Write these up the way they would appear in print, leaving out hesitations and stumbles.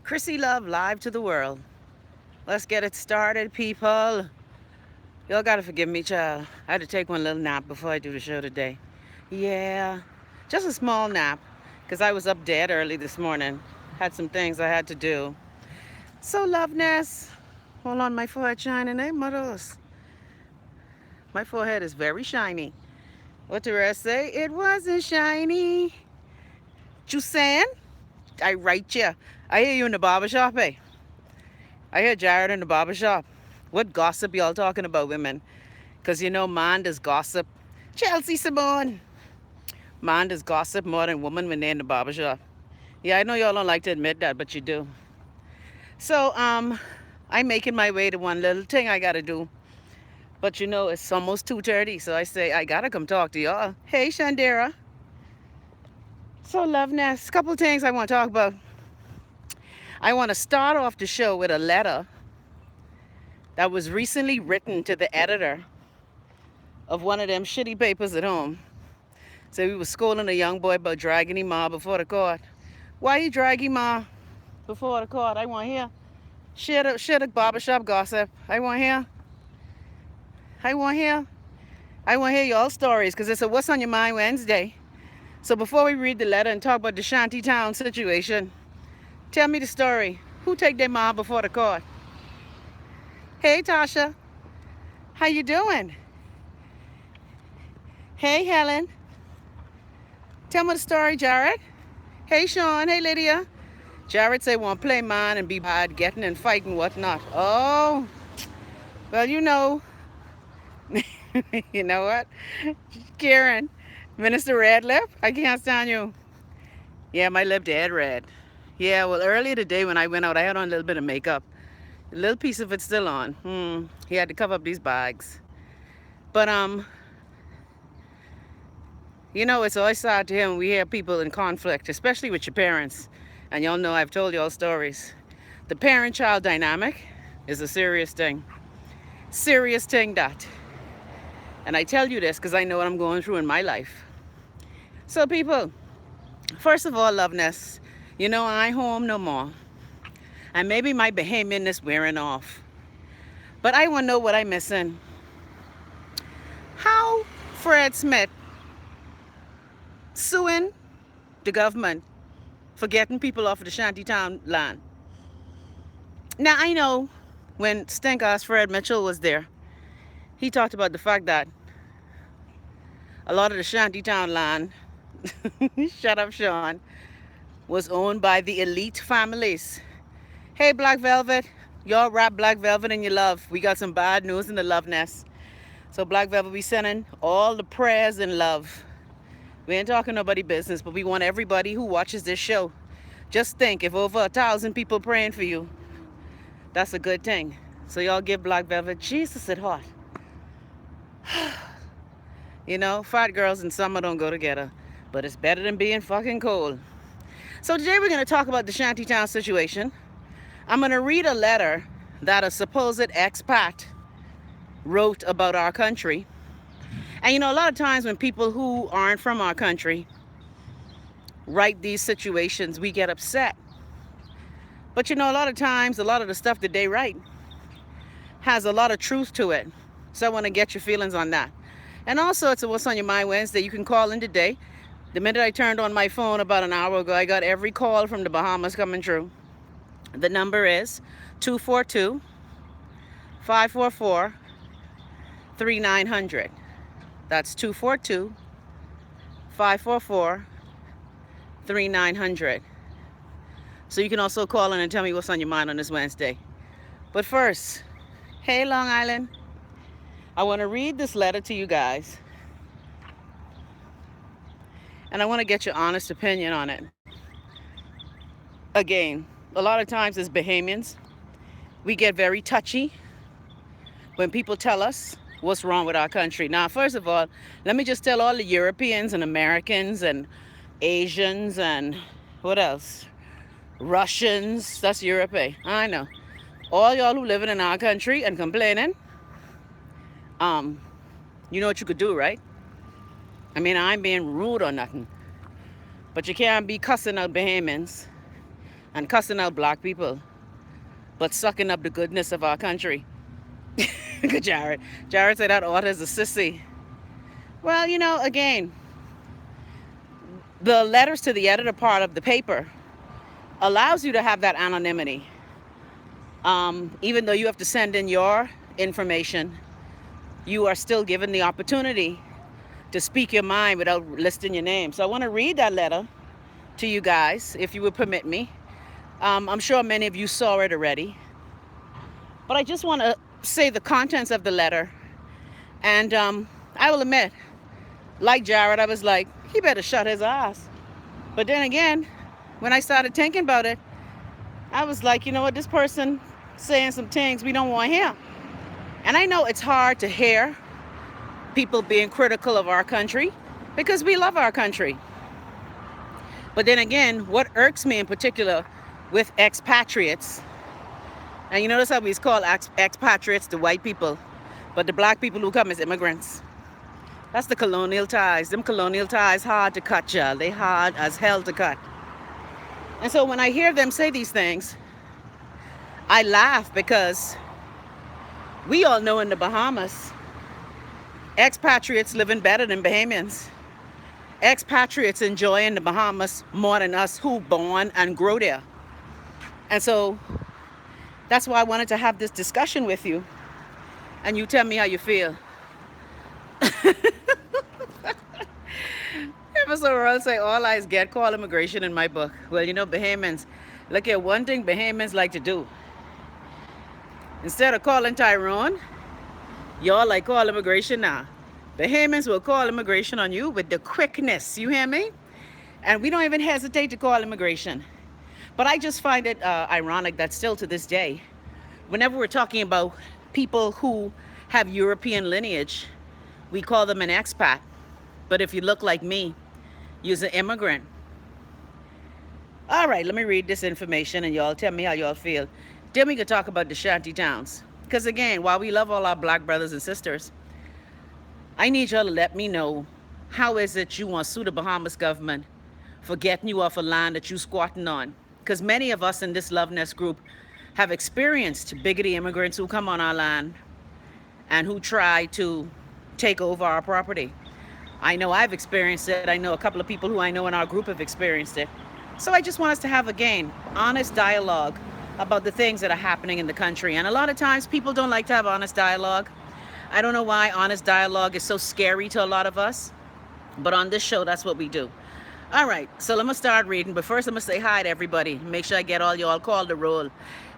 Chrissy Love live to the world. Let's get it started, people. Y'all gotta forgive me, child. I had to take one little nap before I do the show today. Yeah, just a small nap, because I was up dead early this morning. Had some things I had to do. So, loveness. Hold on, my forehead shining, eh, mothers? My forehead is very shiny. What the rest say? It wasn't shiny. You saying? I write you. I hear you in the barber shop, eh? I hear Jared in the barber shop. What gossip y'all talking about, women? Because you know, man does gossip. Chelsea Simone. Man does gossip more than women when they're in the barber shop. Yeah, I know y'all don't like to admit that, but you do. So, I'm making my way to one little thing I gotta do. But you know, it's almost 2:30, so I say, I gotta come talk to y'all. Hey, Shandera. So, Loveness, couple things I want to talk about. I want to start off the show with a letter that was recently written to the editor of one of them shitty papers at home. So we was scolding a young boy about dragging him ma before the court. Why you drag him ma before the court? I want to hear. Share the barbershop gossip. I want to hear. I want to hear. I want to hear y'all stories because it's a What's on Your Mind Wednesday. So before we read the letter and talk about the shanty town situation, tell me the story. Who take their ma before the court? Hey, Tasha. How you doing? Hey, Helen. Tell me the story, Jared. Hey, Sean. Hey, Lydia. Jared say want to play man and be bad, getting and fighting, whatnot. Oh, well, you know. You know what? Karen, Minister Red Lip, I can't stand you. Yeah, my lip dead red. Yeah, well, earlier today when I went out, I had on a little bit of makeup. A little piece of it still on. He had to cover up these bags. But, you know, it's always sad to hear when we hear people in conflict, especially with your parents. And y'all know I've told y'all stories. The parent-child dynamic is a serious thing. Serious thing, that. And I tell you this because I know what I'm going through in my life. So, people, first of all, loveness, you know, I ain't home no more. And maybe my Bahamian is wearing off. But I want to know what I'm missing. How Fred Smith suing the government for getting people off of the shantytown land. Now, I know when stink-ass Fred Mitchell was there, he talked about the fact that a lot of the shantytown land, shut up, Sean, was owned by the elite families. Hey, Black Velvet, y'all wrap Black Velvet in your love. We got some bad news in the love nest. So Black Velvet, we sending all the prayers and love. We ain't talking nobody business, but we want everybody who watches this show. Just think, if over 1,000 people praying for you, that's a good thing. So y'all give Black Velvet, Jesus, it hot. You know, fat girls in summer don't go together, but it's better than being fucking cold. So today we're going to talk about the shantytown situation. I'm going to read a letter that a supposed expat wrote about our country. And you know, a lot of times when people who aren't from our country write these situations, we get upset. But you know, a lot of times, a lot of the stuff that they write has a lot of truth to it. So I want to get your feelings on that. And also, it's a What's on Your Mind Wednesday. You can call in today. The minute I turned on my phone about an hour ago, I got every call from the Bahamas coming through. The number is 242-544-3900. That's 242-544-3900. So you can also call in and tell me what's on your mind on this Wednesday. But first, hey, Long Island. I want to read this letter to you guys. And I want to get your honest opinion on it. Again, a lot of times as Bahamians, we get very touchy when people tell us what's wrong with our country. Now, first of all, let me just tell all the Europeans and Americans and Asians and what else? Russians, that's Europe, eh? I know. All y'all who living in our country and complaining, you know what you could do, right? I mean, I ain't being rude or nothing, but you can't be cussing out Bahamians and cussing out black people, but sucking up the goodness of our country. Good, Jared. Jared said that author is a sissy. Well, again, the letters to the editor part of the paper allows you to have that anonymity. Even though you have to send in your information, you are still given the opportunity to speak your mind without listing your name. So I want to read that letter to you guys, if you would permit me. I'm sure many of you saw it already, but I just want to say the contents of the letter. And I will admit, like Jared, I was like, he better shut his ass. But then again, when I started thinking about it, I was like, you know what, this person saying some things we don't want to hear. And I know it's hard to hear people being critical of our country because we love our country. But then again, what irks me in particular with expatriates, and you notice how we call expatriates the white people, but the black people who come as immigrants. That's the colonial ties. Them colonial ties hard to cut, y'all. They hard as hell to cut. And so when I hear them say these things, I laugh because we all know in the Bahamas, expatriates living better than Bahamians. Expatriates enjoying the Bahamas more than us who born and grow there. And so that's why I wanted to have this discussion with you. And you tell me how you feel. Episode where I'll say all eyes get call immigration in my book. Well, Bahamians, look at one thing Bahamians like to do. Instead of calling Tyrone, y'all like call immigration now. Bahamians will call immigration on you with the quickness, you hear me? And we don't even hesitate to call immigration. But I just find it ironic that still to this day, whenever we're talking about people who have European lineage, we call them an expat. But if you look like me, you're an immigrant. All right, let me read this information and y'all tell me how y'all feel. Then we can talk about the shanty towns. Because again, while we love all our black brothers and sisters, I need y'all to let me know, how is it you want to sue the Bahamas government for getting you off a land that you squatting on? Because many of us in this Love Nest group have experienced bigoted immigrants who come on our land and who try to take over our property. I know I've experienced it. I know a couple of people who I know in our group have experienced it. So I just want us to have, again, honest dialogue about the things that are happening in the country. And a lot of times people don't like to have honest dialogue. I don't know why honest dialogue is so scary to a lot of us. But on this show, that's what we do. All right, so let me start reading. But first, I'm going to say hi to everybody. Make sure I get all y'all called to roll.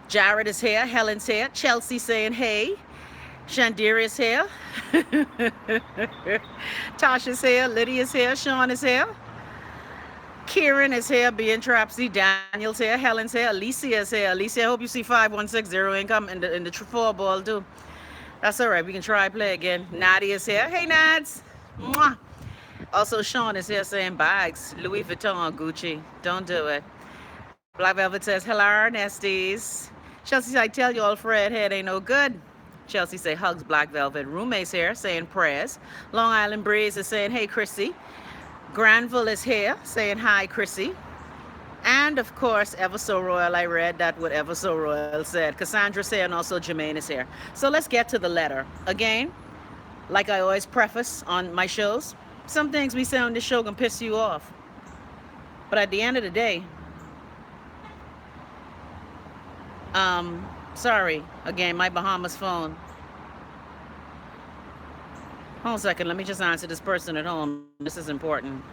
Jared is here. Helen's here. Chelsea saying hey. Shandira is here. Tasha's here. Lydia's here. Sean is here. Kieran is here. Being Trapsy. Daniel's here. Helen's here. Alicia is here. Alicia, I hope you see 5160 income in the four ball too. That's all right. We can try play again. Nadia's here. Hey, Nads. Mwah. Also, Sean is here saying bags. Louis Vuitton, Gucci. Don't do it. Black Velvet says, hello, Nesties. Chelsea says, I tell you all, Fred head ain't no good. Chelsea say, hugs, Black Velvet. Roommate's here saying prayers. Long Island Breeze is saying, hey, Chrissy. Granville is here saying, hi, Chrissy. And, of course, Ever So Royal. I read that what Ever So Royal said. Cassandra's here and also Jermaine is here. So let's get to the letter. Again, like I always preface on my shows, some things we say on this show can piss you off. But at the end of the day, sorry, again, my Bahamas phone. Hold on a second, let me just answer this person at home. This is important.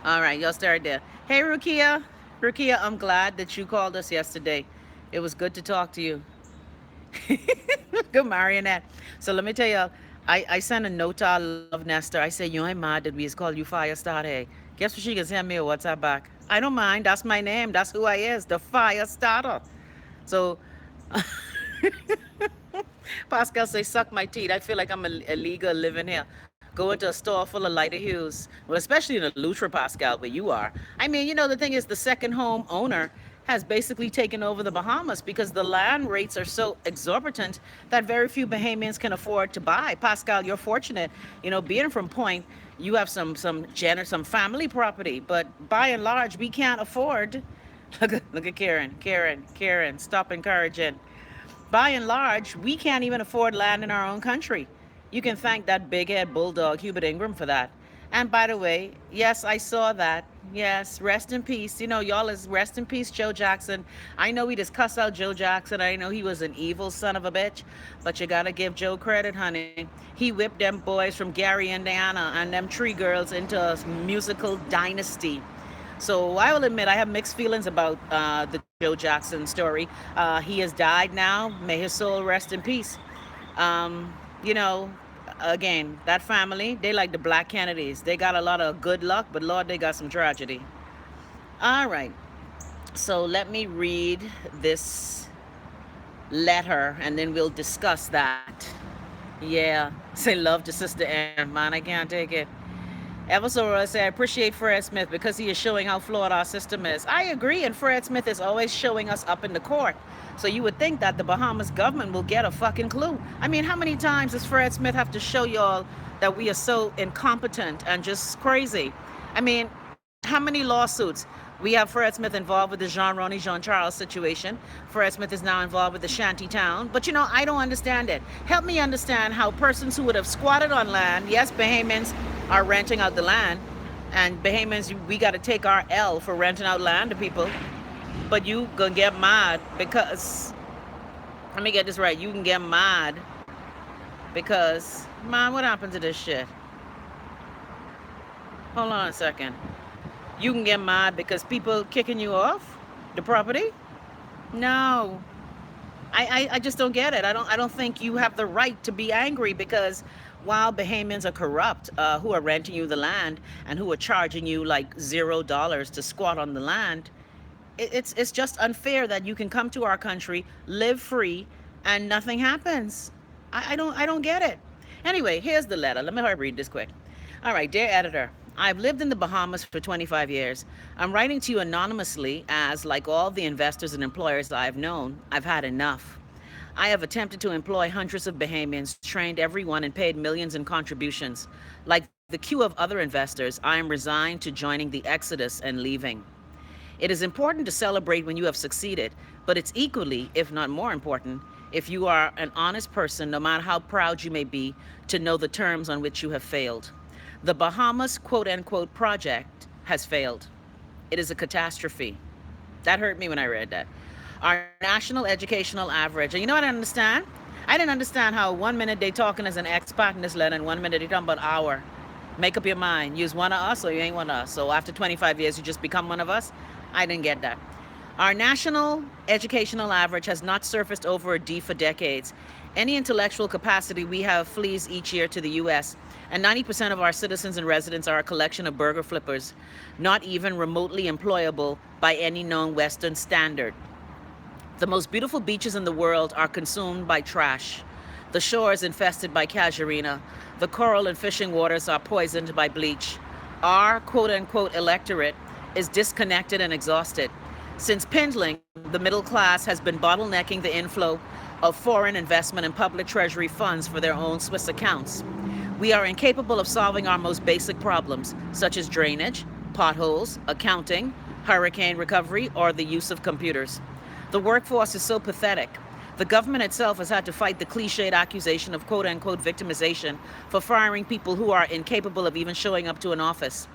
All right, y'all start there. Hey, Rukia. Rukia, I'm glad that you called us yesterday. It was good to talk to you. Good marionette. So let me tell you, I sent a note to our love nester. I said, you ain't mad that we just called you Fire Starter. Hey, guess what she can send me a WhatsApp back? I don't mind. That's my name. That's who I is. The Fire Starter. So Pascal say, suck my teeth. I feel like I'm illegal living here. Go into a store full of lighter hues. Well, especially in the Lutra, Pascal, where you are. I mean, the thing is, the second home owner has basically taken over the Bahamas because the land rates are so exorbitant that very few Bahamians can afford to buy. Pascal, you're fortunate, being from Point, You have some family property, but by and large, we can't afford. Look at Karen. Stop encouraging. By and large, we can't even afford land in our own country. You can thank that big head bulldog, Hubert Ingram, for that. And by the way, yes, I saw that. Yes, rest in peace. You know, y'all is rest in peace, Joe Jackson. I know we just cuss out Joe Jackson. I know he was an evil son of a bitch, but you gotta give Joe credit, honey. He whipped them boys from Gary, Indiana, and them tree girls into a musical dynasty. So I will admit I have mixed feelings about the Joe Jackson story. He has died now. May his soul rest in peace. Um, you know, again, that family, they like the Black Kennedys. They got a lot of good luck, but Lord, they got some tragedy. All right. So let me read this letter and then we'll discuss that. Yeah. Say love to Sister M. Man, I can't take it. Eversora say, I appreciate Fred Smith because he is showing how flawed our system is. I agree, and Fred Smith is always showing us up in the court. So you would think that the Bahamas government will get a fucking clue. I mean, how many times does Fred Smith have to show y'all that we are so incompetent and just crazy? I mean, how many lawsuits? We have Fred Smith involved with the Jean Charles situation. Fred Smith is now involved with the shanty town. But you know, I don't understand it. Help me understand how persons who would have squatted on land, yes, Bahamians are renting out the land, and Bahamians, we got to take our L for renting out land to people. But you gonna get mad because, let me get this right, you can get mad because, man, what happened to this shit? Hold on a second. You can get mad because people kicking you off the property? No. I just don't get it. I don't think you have the right to be angry because while Bahamians are corrupt, who are renting you the land and who are charging you like $0 to squat on the land, it's just unfair that you can come to our country, live free, and nothing happens. I don't get it. Anyway, here's the letter. Let me hurry read this quick. All right, dear editor. I've lived in the Bahamas for 25 years. I'm writing to you anonymously as, like all the investors and employers I've known, I've had enough. I have attempted to employ hundreds of Bahamians, trained everyone, and paid millions in contributions. Like the queue of other investors, I am resigned to joining the exodus and leaving. It is important to celebrate when you have succeeded, but it's equally, if not more important, if you are an honest person, no matter how proud you may be, to know the terms on which you have failed. The Bahamas quote unquote project has failed. It is a catastrophe. That hurt me when I read that. Our national educational average, and you know what I understand? I didn't understand how 1 minute they talking as an expat in this letter and 1 minute they talking about our. Make up your mind. You's one of us or you ain't one of us. So after 25 years, you just become one of us? I didn't get that. Our national educational average has not surfaced over a D for decades. Any intellectual capacity we have flees each year to the U.S., and 90% of our citizens and residents are a collection of burger flippers, not even remotely employable by any known Western standard. The most beautiful beaches in the world are consumed by trash. The shores infested by casuarina. The coral and fishing waters are poisoned by bleach. Our quote-unquote electorate is disconnected and exhausted. Since Pendling, the middle class has been bottlenecking the inflow of foreign investment and public treasury funds for their own Swiss accounts. We are incapable of solving our most basic problems, such as drainage, potholes, accounting, hurricane recovery, or the use of computers. The workforce is so pathetic. The government itself has had to fight the cliched accusation of quote-unquote victimization for firing people who are incapable of even showing up to an office.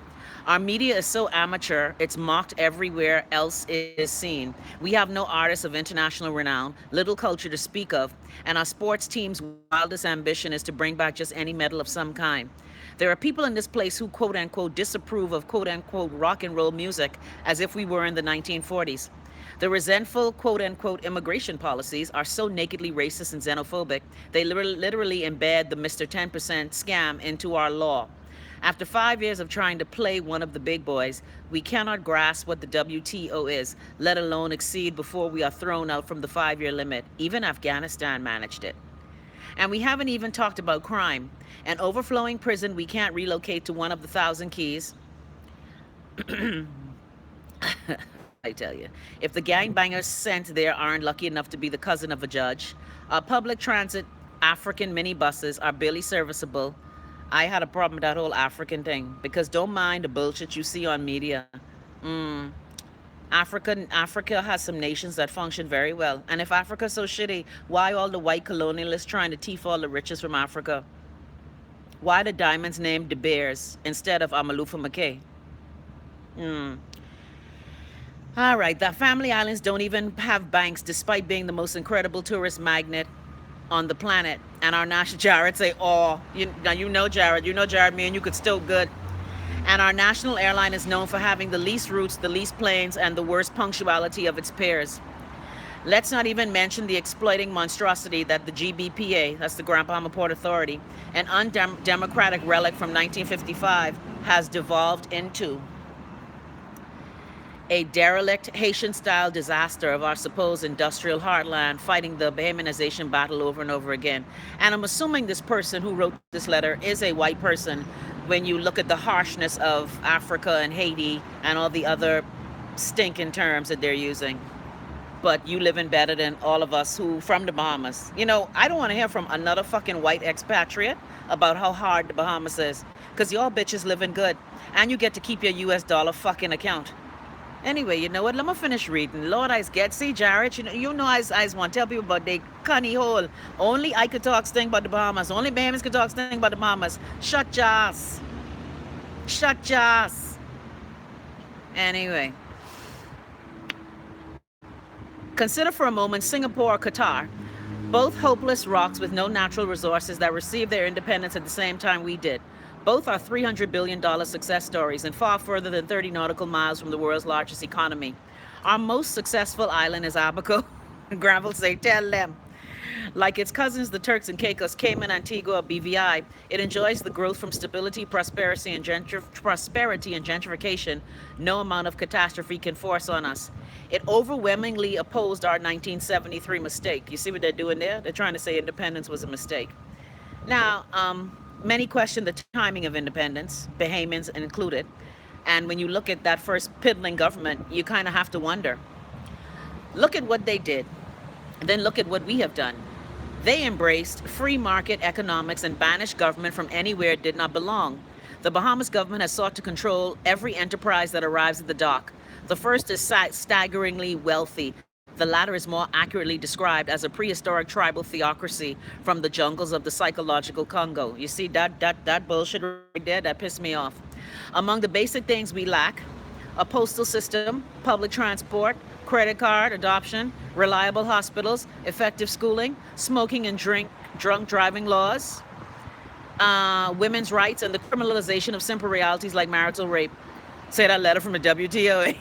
Our media is so amateur, it's mocked everywhere else is seen. We have no artists of international renown, little culture to speak of, and our sports team's wildest ambition is to bring back just any medal of some kind. There are people in this place who quote-unquote disapprove of quote-unquote rock and roll music as if we were in the 1940s. The resentful quote-unquote immigration policies are so nakedly racist and xenophobic, they literally embed the Mr. 10% scam into our law. After 5 years of trying to play one of the big boys, we cannot grasp what the WTO is, let alone exceed before we are thrown out from the 5-year limit. Even Afghanistan managed it. And we haven't even talked about crime. An overflowing prison we can't relocate to one of the Thousand Keys. I tell you, if the gangbangers sent there aren't lucky enough to be the cousin of a judge, our public transit African minibuses are barely serviceable. I had a problem with that whole African thing because don't mind the bullshit you see on media. Mm, Africa has some nations that function very well. And if Africa's so shitty, why all the white colonialists trying to thief all the riches from Africa? Why the diamonds named De Beers instead of Amalufa McKay? Mm. All right, the family islands don't even have banks despite being the most incredible tourist magnet on the planet. And our national Jared say, oh, now you know Jared, me and you could still good. And our national airline is known for having the least routes, the least planes, and the worst punctuality of its peers. Let's not even mention the exploiting monstrosity that the GBPA, that's the Grand Bahama Port Authority, an undemocratic relic from 1955, has devolved into a derelict Haitian-style disaster of our supposed industrial heartland, fighting the Bahamianization battle over and over again. And I'm assuming this person who wrote this letter is a white person when you look at the harshness of Africa and Haiti and all the other stinking terms that they're using. But you living better than all of us who from the Bahamas. You know, I don't want to hear from another fucking white expatriate about how hard the Bahamas is. Because y'all bitches living good. And you get to keep your US dollar fucking account. Anyway, you know what? Let me finish reading. Lord, I get see Jared. I want to tell people about they cunny hole. Only I could talk sting about the Bahamas. Only Bahamians could talk sting about the Bahamas. Shut your ass. Shut your ass. Anyway, consider for a moment Singapore or Qatar, both hopeless rocks with no natural resources that received their independence at the same time we did. Both are $300 billion success stories and far further than 30 nautical miles from the world's largest economy. Our most successful island is Abaco. Granville say, tell them. Like its cousins, the Turks and Caicos, Cayman, Antigua, BVI, it enjoys the growth from stability, prosperity, and gentrification no amount of catastrophe can force on us. It overwhelmingly opposed our 1973 mistake. You see what they're doing there? They're trying to say independence was a mistake. Now, many question the timing of independence, Bahamians included. And when you look at that first piddling government, you kind of have to wonder. Look at what they did, and then look at what we have done. They embraced free market economics and banished government from anywhere it did not belong. The Bahamas government has sought to control every enterprise that arrives at the dock. The first is staggeringly wealthy. The latter is more accurately described as a prehistoric tribal theocracy from the jungles of the psychological Congo. You see that bullshit right there? That pissed me off. Among the basic things we lack, a postal system, public transport, credit card, adoption, reliable hospitals, effective schooling, smoking and drunk driving laws, women's rights, and the criminalization of simple realities like marital rape. Say that letter from the WTOA.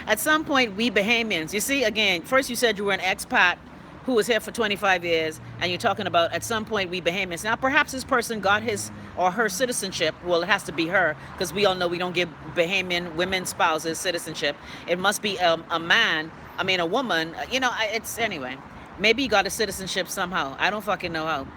At some point, we Bahamians, you see, again, first you said you were an expat who was here for 25 years, and you're talking about at some point we Bahamians. Now, perhaps this person got his or her citizenship. Well, it has to be her, because we all know we don't give Bahamian women spouses citizenship. It must be a woman. It's anyway. Maybe you got a citizenship somehow. I don't fucking know how.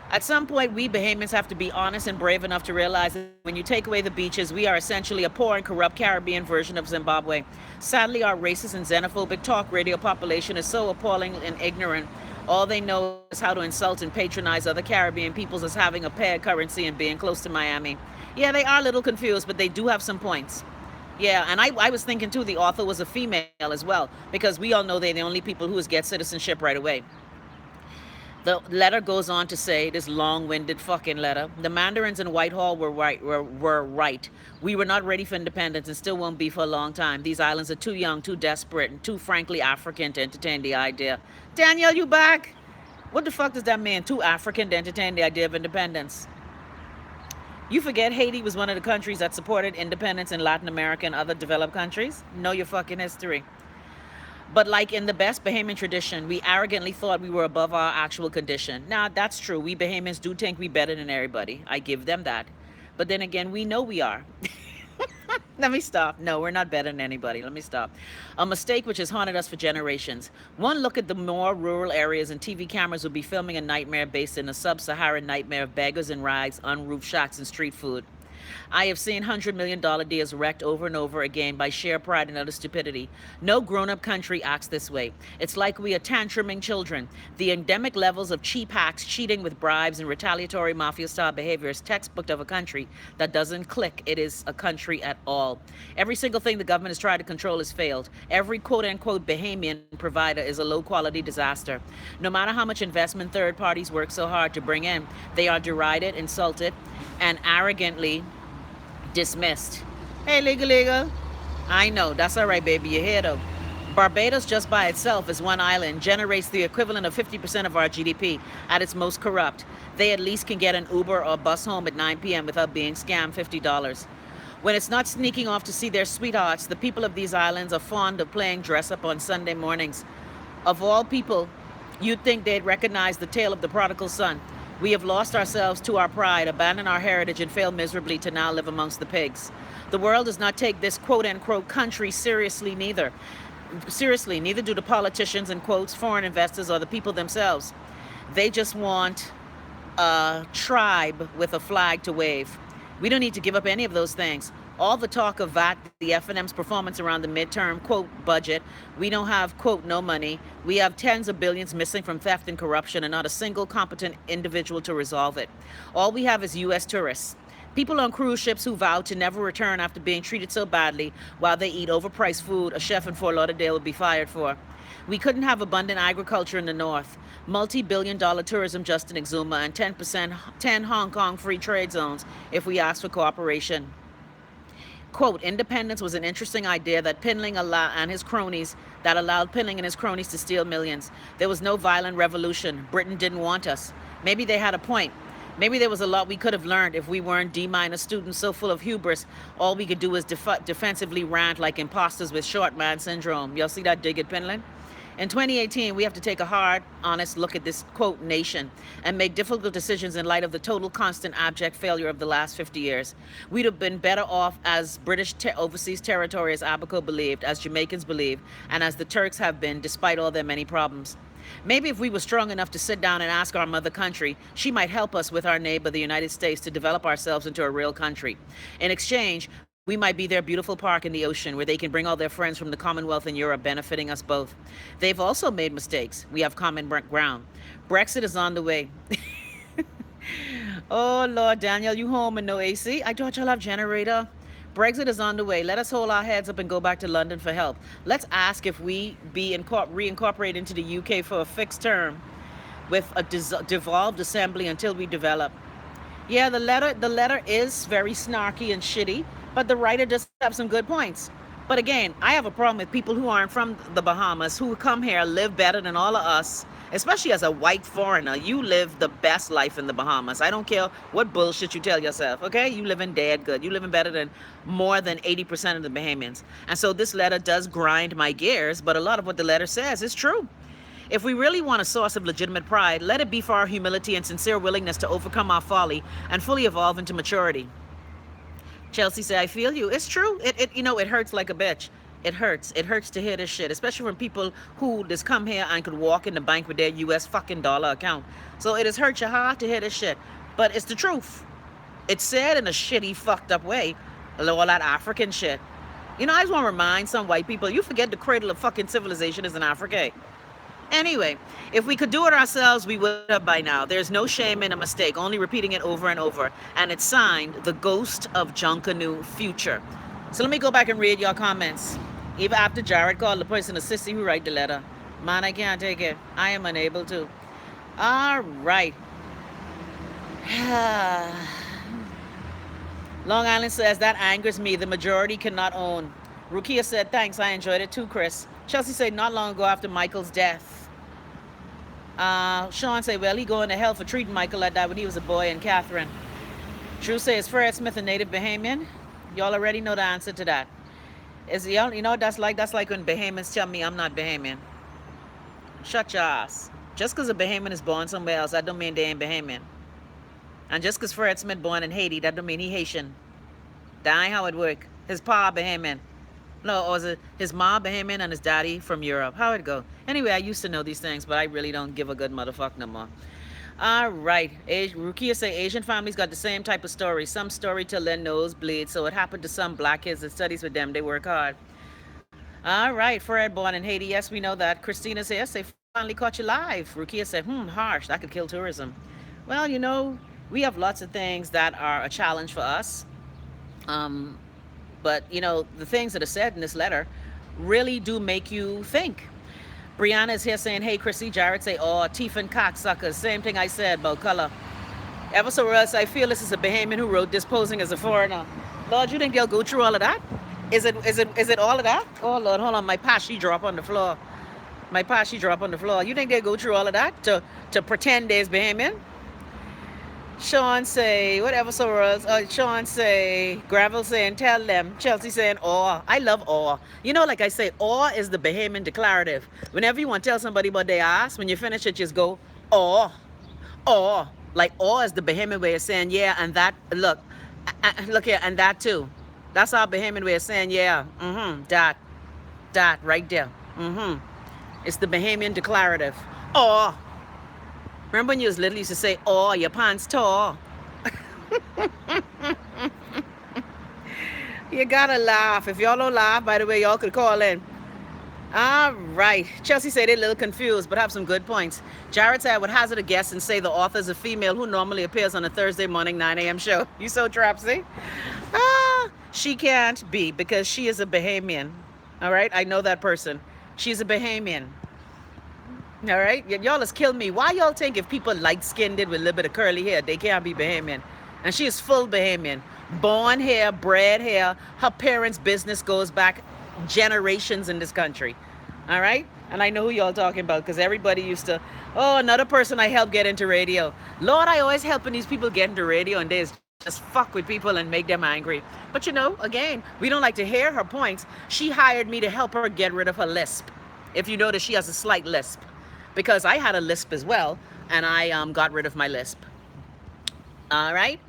At some point, we Bahamians have to be honest and brave enough to realize that when you take away the beaches, we are essentially a poor and corrupt Caribbean version of Zimbabwe. Sadly, our racist and xenophobic talk radio population is so appalling and ignorant. All they know is how to insult and patronize other Caribbean peoples as having a paired currency and being close to Miami. Yeah, they are a little confused, but they do have some points. Yeah, and I was thinking too, the author was a female as well, because we all know they're the only people who get citizenship right away. The letter goes on to say, this long-winded fucking letter, the Mandarins in Whitehall were right. We were not ready for independence and still won't be for a long time. These islands are too young, too desperate, and too frankly African to entertain the idea. Daniel, you back? What the fuck does that mean? Too African to entertain the idea of independence. You forget Haiti was one of the countries that supported independence in Latin America and other developed countries? Know your fucking history. But like in the best Bahamian tradition, we arrogantly thought we were above our actual condition. Now, that's true. We Bahamians do think we better than everybody. I give them that. But then again, we know we are. Let me stop. No, we're not better than anybody. Let me stop. A mistake which has haunted us for generations. One look at the more rural areas and TV cameras would be filming a nightmare based in a sub-Saharan nightmare of beggars and rags, unroofed shacks, and street food. I have seen $100 million deals wrecked over and over again by sheer pride and utter stupidity. No grown up country acts this way. It's like we are tantruming children. The endemic levels of cheap hacks, cheating with bribes, and retaliatory mafia style behavior is textbook of a country that doesn't click. It is a country at all. Every single thing the government has tried to control has failed. Every quote unquote Bahamian provider is a low quality disaster. No matter how much investment third parties work so hard to bring in, they are derided, insulted, and arrogantly dismissed. Hey, legal, legal. I know, that's all right, baby. You're here, though. Barbados, just by itself, as one island, generates the equivalent of 50% of our GDP at its most corrupt. They at least can get an Uber or bus home at 9 p.m. without being scammed $50. When it's not sneaking off to see their sweethearts, the people of these islands are fond of playing dress up on Sunday mornings. Of all people, you'd think they'd recognize the tale of the prodigal son. We have lost ourselves to our pride, abandoned our heritage, and failed miserably to now live amongst the pigs. The world does not take this quote unquote country seriously, neither. Seriously, neither do the politicians and quotes, foreign investors, or the people themselves. They just want a tribe with a flag to wave. We don't need to give up any of those things. All the talk of VAT, the F&M's performance around the midterm, quote, budget, we don't have, quote, no money. We have tens of billions missing from theft and corruption and not a single competent individual to resolve it. All we have is U.S. tourists. People on cruise ships who vow to never return after being treated so badly while they eat overpriced food a chef in Fort Lauderdale would be fired for. We couldn't have abundant agriculture in the north, multi-billion-dollar tourism just in Exuma, and 10 Hong Kong free trade zones if we asked for cooperation. Quote, independence was an interesting idea that allowed Pinling and his cronies to steal millions. There was no violent revolution. Britain didn't want us. Maybe they had a point. Maybe there was a lot we could have learned if we weren't D-minus students so full of hubris. All we could do is defensively rant like imposters with short man syndrome. Y'all see that dig at Pinland? In 2018, we have to take a hard, honest look at this, quote, nation and make difficult decisions in light of the total, constant, abject failure of the last 50 years. We'd have been better off as British overseas territory, as Abaco believed, as Jamaicans believe, and as the Turks have been, despite all their many problems. Maybe if we were strong enough to sit down and ask our mother country, she might help us with our neighbor, the United States, to develop ourselves into a real country. In exchange, we might be their beautiful park in the ocean where they can bring all their friends from the Commonwealth and Europe, benefiting us both. They've also made mistakes. We have common ground. Brexit is on the way. Oh, Lord, Daniel, you home and no AC? I thought y'all have generator. Brexit is on the way. Let us hold our heads up and go back to London for help. Let's ask if we be reincorporated into the UK for a fixed term with a devolved assembly until we develop. Yeah, the letter is very snarky and shitty, but the writer does have some good points. But again, I have a problem with people who aren't from the Bahamas, who come here, live better than all of us, especially as a white foreigner. You live the best life in the Bahamas. I don't care what bullshit you tell yourself, okay? You living dead good. You living better than more than 80% of the Bahamians. And so this letter does grind my gears, but a lot of what the letter says is true. If we really want a source of legitimate pride, let it be for our humility and sincere willingness to overcome our folly and fully evolve into maturity. Chelsea said, I feel you. It's true. It hurts like a bitch. It hurts. It hurts to hear this shit, especially from people who just come here and could walk in the bank with their US fucking dollar account. So it has hurt your heart to hear this shit. But it's the truth. It's said in a shitty, fucked up way. All that African shit. I just want to remind some white people, you forget the cradle of fucking civilization is in Africa. Anyway, if we could do it ourselves, we would have by now. There's no shame in a mistake, only repeating it over and over. And it's signed, The Ghost of Junkanoo Future. So let me go back and read your comments. Even after Jared called the person a sissy who write the letter. Man, I can't take it. I am unable to. All right. Long Island says, that angers me. The majority cannot own. Rukia said, thanks. I enjoyed it too, Chris. Chelsea said, not long ago after Michael's death. Sean said, well, he going to hell for treating Michael like that when he was a boy, and Catherine. Drew says, Fred Smith a native Bahamian? Y'all already know the answer to that. That's like when Bahamians tell me I'm not Bahamian. Shut your ass. Just because a Bahamian is born somewhere else, that don't mean they ain't Bahamian. And just because Fred Smith born in Haiti, that don't mean he Haitian. That ain't how it work. His pa Bahamian. No, or was it his mom Bahamian and his daddy from Europe? How it go? Anyway, I used to know these things, but I really don't give a good motherfucker no more. All right. Rukia say Asian families got the same type of story. Some story till their nose bleeds. So it happened to some black kids that studies with them. They work hard. All right. Fred born in Haiti. Yes, we know that. Christina says, say, finally caught you live. Rukia said, harsh. That could kill tourism. Well, we have lots of things that are a challenge for us. Um, but, the things that are said in this letter really do make you think. Brianna is here saying, hey, Chrissy. Jared say, oh, teeth and cocksuckers. Same thing I said about color. Ever so else, I feel this is a Bahamian who wrote this posing as a foreigner. Lord, you think they'll go through all of that? Is it all of that? Oh Lord, hold on, my pashy drop on the floor. My pashy drop on the floor. You think they'll go through all of that to pretend there's Bahamian? Sean say, whatever so else. Sean say, Gravel saying, tell them. Chelsea saying, awe. I love awe. Like I say, awe is the Bahamian declarative. Whenever you want to tell somebody about their ass, when you finish it, just go, awe. Awe. Like awe is the Bahamian way of saying, yeah, and that, look here, and that too. That's our Bahamian way of saying, yeah, that, right there. It's the Bahamian declarative. Awe. Remember when you was little, you used to say, oh, your pants tall. You gotta laugh. If y'all don't laugh, by the way, y'all could call in. All right. Chelsea said they're a little confused, but have some good points. Jared said I would hazard a guess and say the author is a female who normally appears on a Thursday morning 9 a.m. show. You so trapsy? She can't be because she is a Bahamian. All right? I know that person. She's a Bahamian. All right? Y'all has killed me. Why y'all think if people light-skinned with a little bit of curly hair, they can't be Bahamian? And she is full Bahamian. Born here, bred here. Her parents' business goes back generations in this country. All right? And I know who y'all talking about because everybody used to, oh, another person I helped get into radio. Lord, I always helping these people get into radio and they just fuck with people and make them angry. But again, we don't like to hear her points. She hired me to help her get rid of her lisp. If you notice, she has a slight lisp. Because I had a lisp as well, and I got rid of my lisp. All right?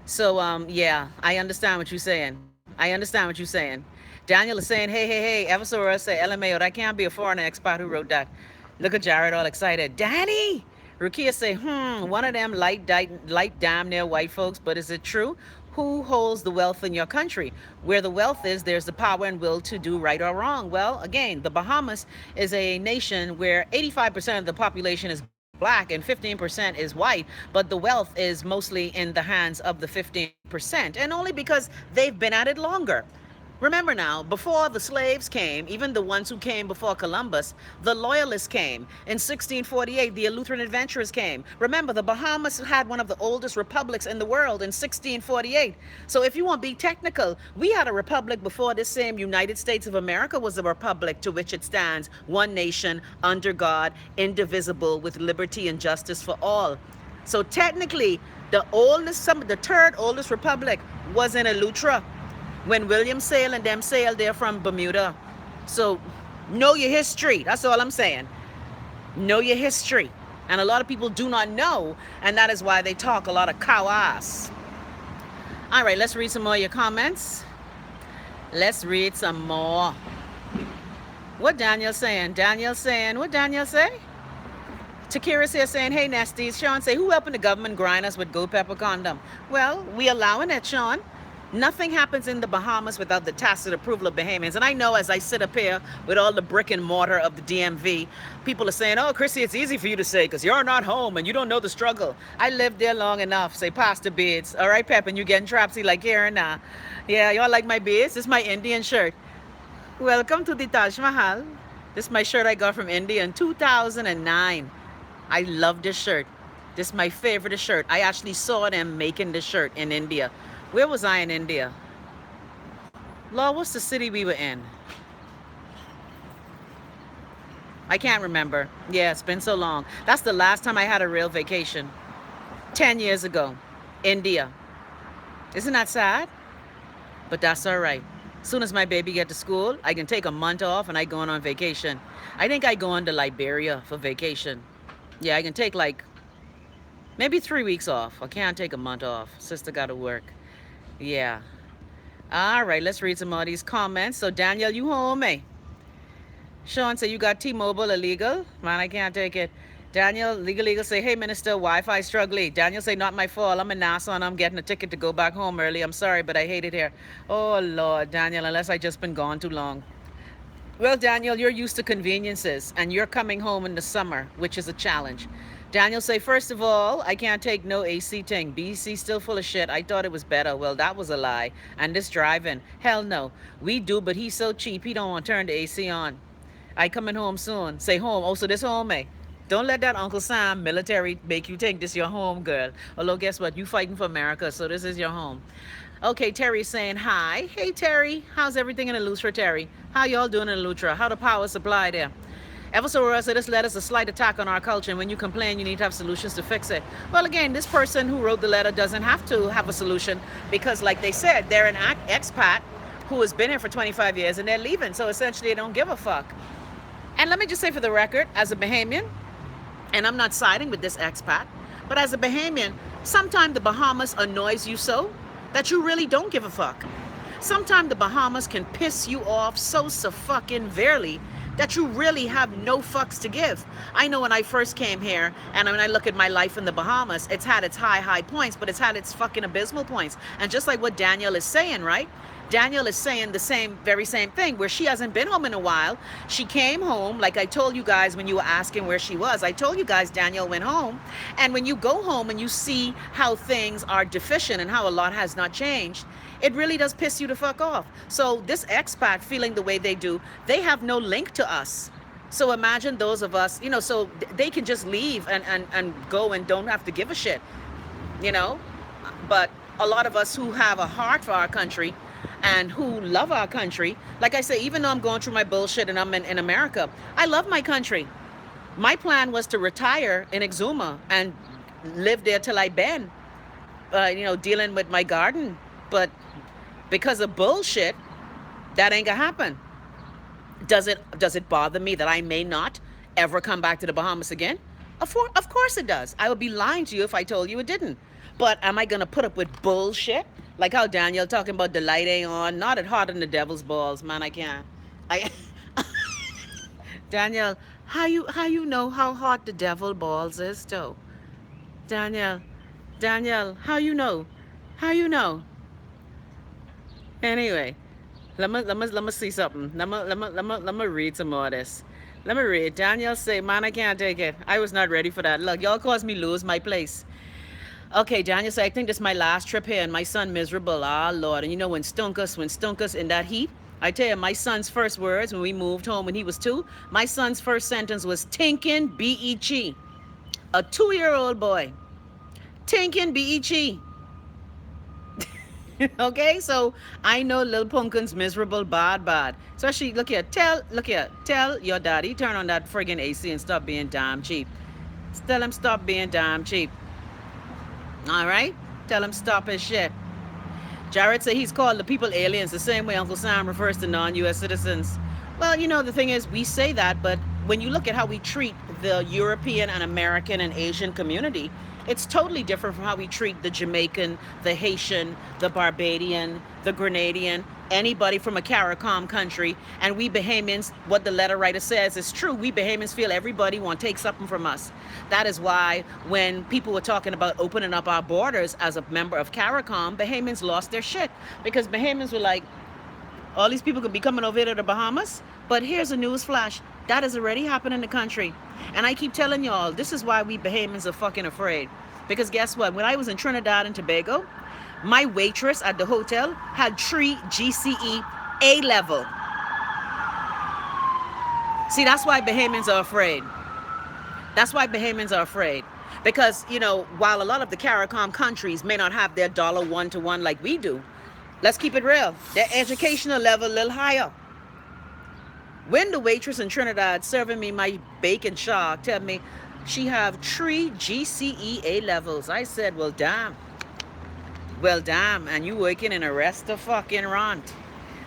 So, yeah, I understand what you're saying. I understand what you're saying. Daniel is saying, hey, ever so early say, LMAO, that can't be a foreigner expat who wrote that. Look at Jared all excited. Danny! Rukia say, one of them light damn near white folks, but is it true? Who holds the wealth in your country? Where the wealth is, there's the power and will to do right or wrong. Well, again, the Bahamas is a nation where 85% of the population is black and 15% is white, but the wealth is mostly in the hands of the 15%, and only because they've been at it longer. Remember now, before the slaves came, even the ones who came before Columbus, the Loyalists came. In 1648, the Lutheran adventurers came. Remember, the Bahamas had one of the oldest republics in the world in 1648. So if you want to be technical, we had a republic before this same United States of America was a republic to which it stands, one nation, under God, indivisible, with liberty and justice for all. So technically, the third oldest republic was in Eleuthera, when William sailed and them sailed there from Bermuda. So know your history. That's all I'm saying. Know your history. And a lot of people do not know, and that is why they talk a lot of cow ass. All right, let's read some more of your comments. Let's read some more. What Daniel saying? What Daniel say? Takira's here saying, hey, Nesties. Sean say, who helping the government grind us with gold pepper condom? Well, we allowing it, Sean. Nothing happens in the Bahamas without the tacit approval of Bahamians. And I know as I sit up here with all the brick and mortar of the DMV, people are saying, oh, Chrissy, it's easy for you to say because you're not home and you don't know the struggle. I lived there long enough. Say, Pastor Beards. All right, Pep, and you getting trapsy like Karen now. Yeah, y'all like my beards? This is my Indian shirt. Welcome to the Taj Mahal. This is my shirt I got from India in 2009. I love this shirt. This is my favorite shirt. I actually saw them making this shirt in India. Where was I in India? Lord, what's the city we were in? I can't remember. Yeah, it's been so long. That's the last time I had a real vacation. 10 years ago. India. Isn't that sad? But that's all right. As soon as my baby get to school, I can take a month off and I go on vacation. I think I go on to Liberia for vacation. Yeah, I can take like maybe 3 weeks off. I can't take a month off. Sister got to work. Yeah. All right, let's read some more of these comments. So, Daniel, you home, eh? Sean said, you got T-Mobile illegal? Man, I can't take it. Daniel, legal say, hey, Minister, Wi-Fi struggling. Daniel say, not my fault. I'm in Nassau and I'm getting a ticket to go back home early. I'm sorry, but I hate it here. Oh, Lord, Daniel, unless I just been gone too long. Well, Daniel, you're used to conveniences and you're coming home in the summer, which is a challenge. Daniel say, first of all, I can't take no AC thing. BC still full of shit. I thought it was better. Well, that was a lie. And this driving, hell no. We do, but he's so cheap, he don't want to turn the AC on. I coming home soon. Say home. Oh, so this home, eh? Don't let that Uncle Sam military make you think this your home, girl. Although guess what? You fighting for America, so this is your home. Okay, Terry's saying hi. Hey, Terry. How's everything in Eleuthera, Terry? How y'all doing in Eleuthera? How the power supply there? Ever so Aurora said this letter's a slight attack on our culture, and when you complain, you need to have solutions to fix it. Well, again, this person who wrote the letter doesn't have to have a solution because, like they said, they're an expat who has been here for 25 years and they're leaving. So essentially, they don't give a fuck. And let me just say for the record, as a Bahamian, and I'm not siding with this expat, but as a Bahamian, sometimes the Bahamas annoys you so that you really don't give a fuck. Sometimes the Bahamas can piss you off so fucking severely that you really have no fucks to give. I know when I first came here, and when I look at my life in the Bahamas, it's had its high points, but it's had its fucking abysmal points. And just like what Daniel is saying, right? Daniel is saying the very same thing, where she hasn't been home in a while. She came home, like I told you guys when you were asking where she was. I told you guys Daniel went home. And when you go home and you see how things are deficient and how a lot has not changed, it really does piss you the fuck off. So this expat feeling the way they do, they have no link to us. So imagine those of us, so they can just leave and go and don't have to give a shit, you know. But a lot of us who have a heart for our country and who love our country, like I say, even though I'm going through my bullshit and I'm in America, I love my country. My plan was to retire in Exuma and live there till I bend, dealing with my garden. But because of bullshit, that ain't gonna happen. Does it bother me that I may not ever come back to the Bahamas again? Of course it does. I would be lying to you if I told you it didn't. But am I gonna put up with bullshit? Like how Daniel talking about the light ain't on, not it hot in the devil's balls, man. I can't. I Daniel, how you know how hot the devil balls is though? Daniel, how you know? How you know? Anyway, let me see something. Let me read some more of this. Let me read. Daniel say, man, I can't take it. I was not ready for that. Look, y'all caused me lose my place. Okay, Daniel say, I think this is my last trip here and my son miserable. Ah, Lord. And you know when Stunkus in that heat, I tell you, my son's first words when we moved home when he was 2, my son's first sentence was tinkin' B-E-G. A 2-year-old boy. Tinkin' B-E-G. Okay, so I know little Punkin's miserable, bad. Especially, look here, tell your daddy, turn on that friggin' AC and stop being damn cheap. Tell him stop being damn cheap. All right? Tell him stop his shit. Jared said he's called the people aliens the same way Uncle Sam refers to non-U.S. citizens. Well, the thing is, we say that, but when you look at how we treat the European and American and Asian community, it's totally different from how we treat the Jamaican, the Haitian, the Barbadian, the Grenadian, anybody from a CARICOM country. And we Bahamians, what the letter writer says is true. We Bahamians feel everybody want to take something from us. That is why when people were talking about opening up our borders as a member of CARICOM, Bahamians lost their shit. Because Bahamians were like, all these people could be coming over here to the Bahamas. But here's a news flash. That has already happened in the country. And I keep telling y'all, this is why we Bahamians are fucking afraid. Because guess what? When I was in Trinidad and Tobago, my waitress at the hotel had 3 GCE A level. See, that's why Bahamians are afraid. That's why Bahamians are afraid. Because, while a lot of the CARICOM countries may not have their dollar 1-to-1 like we do, let's keep it real. Their educational level a little higher. When the waitress in Trinidad serving me my bacon shark tell me she have 3 GCE A levels, I said, well, damn. Well, damn, and you working in a rest fucking rant.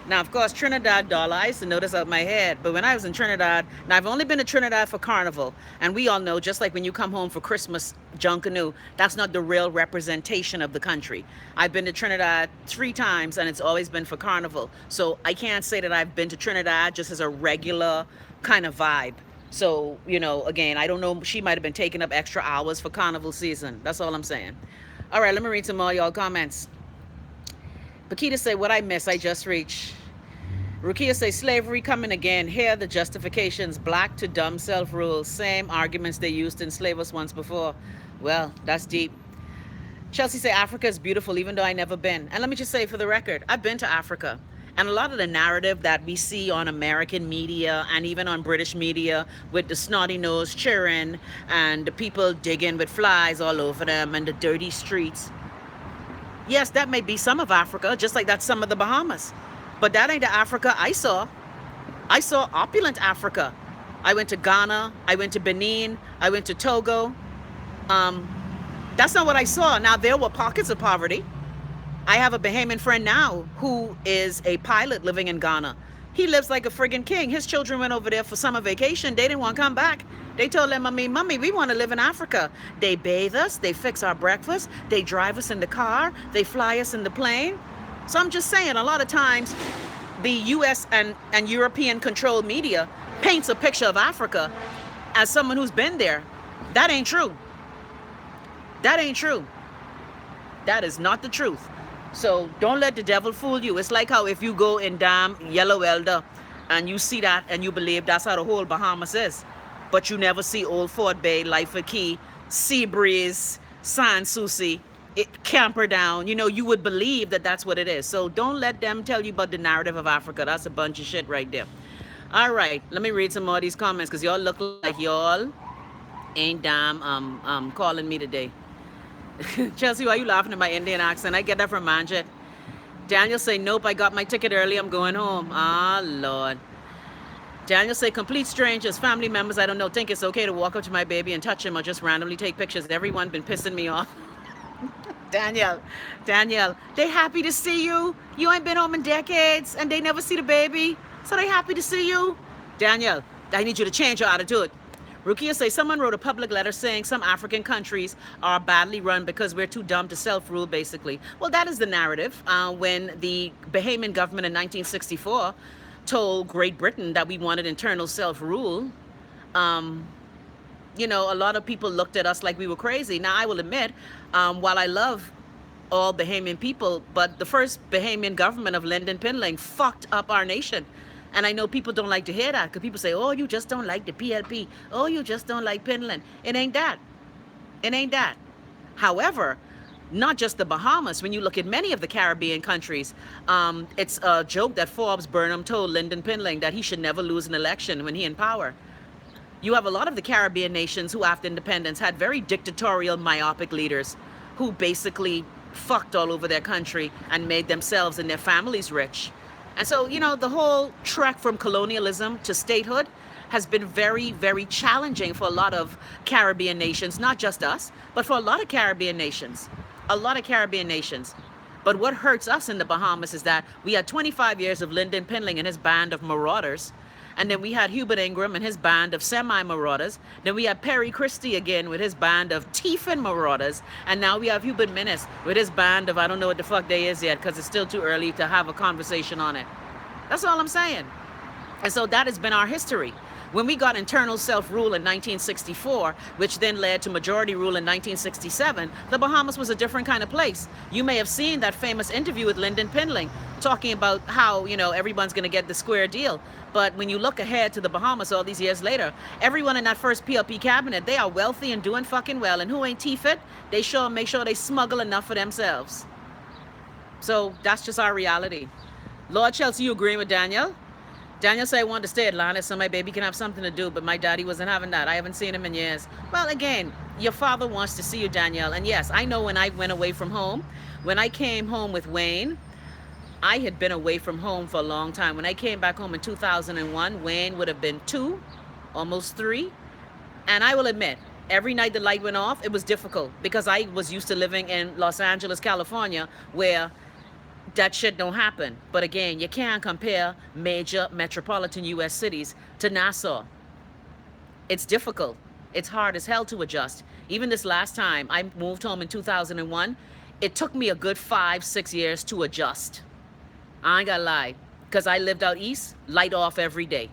Now, of course, Trinidad dollar, I used to know this out my head, but when I was in Trinidad, now I've only been to Trinidad for Carnival, and we all know, just like when you come home for Christmas, Junkanoo, that's not the real representation of the country. I've been to Trinidad 3 times, and it's always been for Carnival. So I can't say that I've been to Trinidad just as a regular kind of vibe. So, again, I don't know. She might have been taking up extra hours for carnival season. That's all I'm saying. All right, let me read some more y'all comments. Pakita say, what I miss, I just reached. Rukia say, slavery coming again. Here the justifications, black to dumb self-rule. Same arguments they used to enslave us once before. Well, that's deep. Chelsea say, Africa is beautiful even though I never been. And let me just say for the record, I've been to Africa. And a lot of the narrative that we see on American media and even on British media with the snotty nose cheering and the people digging with flies all over them and the dirty streets. Yes, that may be some of Africa, just like that's some of the Bahamas. But that ain't the Africa I saw. I saw opulent Africa. I went to Ghana. I went to Benin. I went to Togo. Um, that's not what I saw. Now, there were pockets of poverty. I have a Bahamian friend now who is a pilot living in Ghana. He lives like a friggin' king. His children went over there for summer vacation. They didn't want to come back. They told them, Mommy, we want to live in Africa. They bathe us. They fix our breakfast. They drive us in the car. They fly us in the plane. So I'm just saying, a lot of times the U.S. and European controlled media paints a picture of Africa as someone who's been there. That ain't true. That ain't true. That is not the truth. So don't let the devil fool you. It's like how if you go in damn Yellow Elder and you see that and you believe that's how the whole Bahamas is, but you never see Old Fort Bay, Lightfoot Key, Sea Breeze, San Souci, Camperdown, you would believe that that's what it is. So don't let them tell you about the narrative of Africa. That's a bunch of shit right there. All right, let me read some more of these comments because y'all look like y'all ain't damn calling me today. Chelsea, why are you laughing at my Indian accent? I get that from Manjit. Daniel say, nope, I got my ticket early. I'm going home. Ah, Lord. Daniel say, complete strangers, family members, I don't know, think it's okay to walk up to my baby and touch him or just randomly take pictures. Everyone been pissing me off. Daniel, they happy to see you. You ain't been home in decades and they never see the baby. So they happy to see you. Daniel, I need you to change your attitude. Rukia say, someone wrote a public letter saying some African countries are badly run because we're too dumb to self-rule, basically. Well, that is the narrative. When the Bahamian government in 1964 told Great Britain that we wanted internal self-rule, a lot of people looked at us like we were crazy. Now, I will admit, while I love all Bahamian people, but the first Bahamian government of Lyndon Pinling fucked up our nation. And I know people don't like to hear that because people say, oh, you just don't like the PLP. Oh, you just don't like Pinland. It ain't that. It ain't that. However, not just the Bahamas. When you look at many of the Caribbean countries, it's a joke that Forbes Burnham told Lyndon Pinling that he should never lose an election when he in power. You have a lot of the Caribbean nations who, after independence, had very dictatorial, myopic leaders who basically fucked all over their country and made themselves and their families rich. And so, the whole trek from colonialism to statehood has been very, very challenging for a lot of Caribbean nations, not just us, but for a lot of Caribbean nations. A lot of Caribbean nations. But what hurts us in the Bahamas is that we had 25 years of Lyndon Pinling and his band of marauders. And then we had Hubert Ingram and his band of semi-marauders. Then we had Perry Christie again with his band of Tiefin marauders. And now we have Hubert Minnis with his band of, I don't know what the fuck they is yet because it's still too early to have a conversation on it. That's all I'm saying. And so that has been our history. When we got internal self-rule in 1964, which then led to majority rule in 1967, the Bahamas was a different kind of place. You may have seen that famous interview with Lyndon Pinling talking about how, everyone's going to get the square deal. But when you look ahead to the Bahamas all these years later, everyone in that first PLP cabinet, they are wealthy and doing fucking well. And who ain't T-fit? They sure make sure they smuggle enough for themselves. So that's just our reality. Lord Chelsea, you agreeing with Daniel? Daniel said I wanted to stay at Atlanta so my baby can have something to do, but my daddy wasn't having that. I haven't seen him in years. Well, again, your father wants to see you, Danielle. And yes, I know when I went away from home, when I came home with Wayne, I had been away from home for a long time. When I came back home in 2001, Wayne would have been 2, almost 3. And I will admit, every night the light went off, it was difficult because I was used to living in Los Angeles, California, where that shit don't happen. But again, you can't compare major metropolitan U.S. cities to Nassau. It's difficult. It's hard as hell to adjust. Even this last time, I moved home in 2001. It took me a good 5-6 years to adjust. I ain't gonna lie. Because I lived out east, light off every day.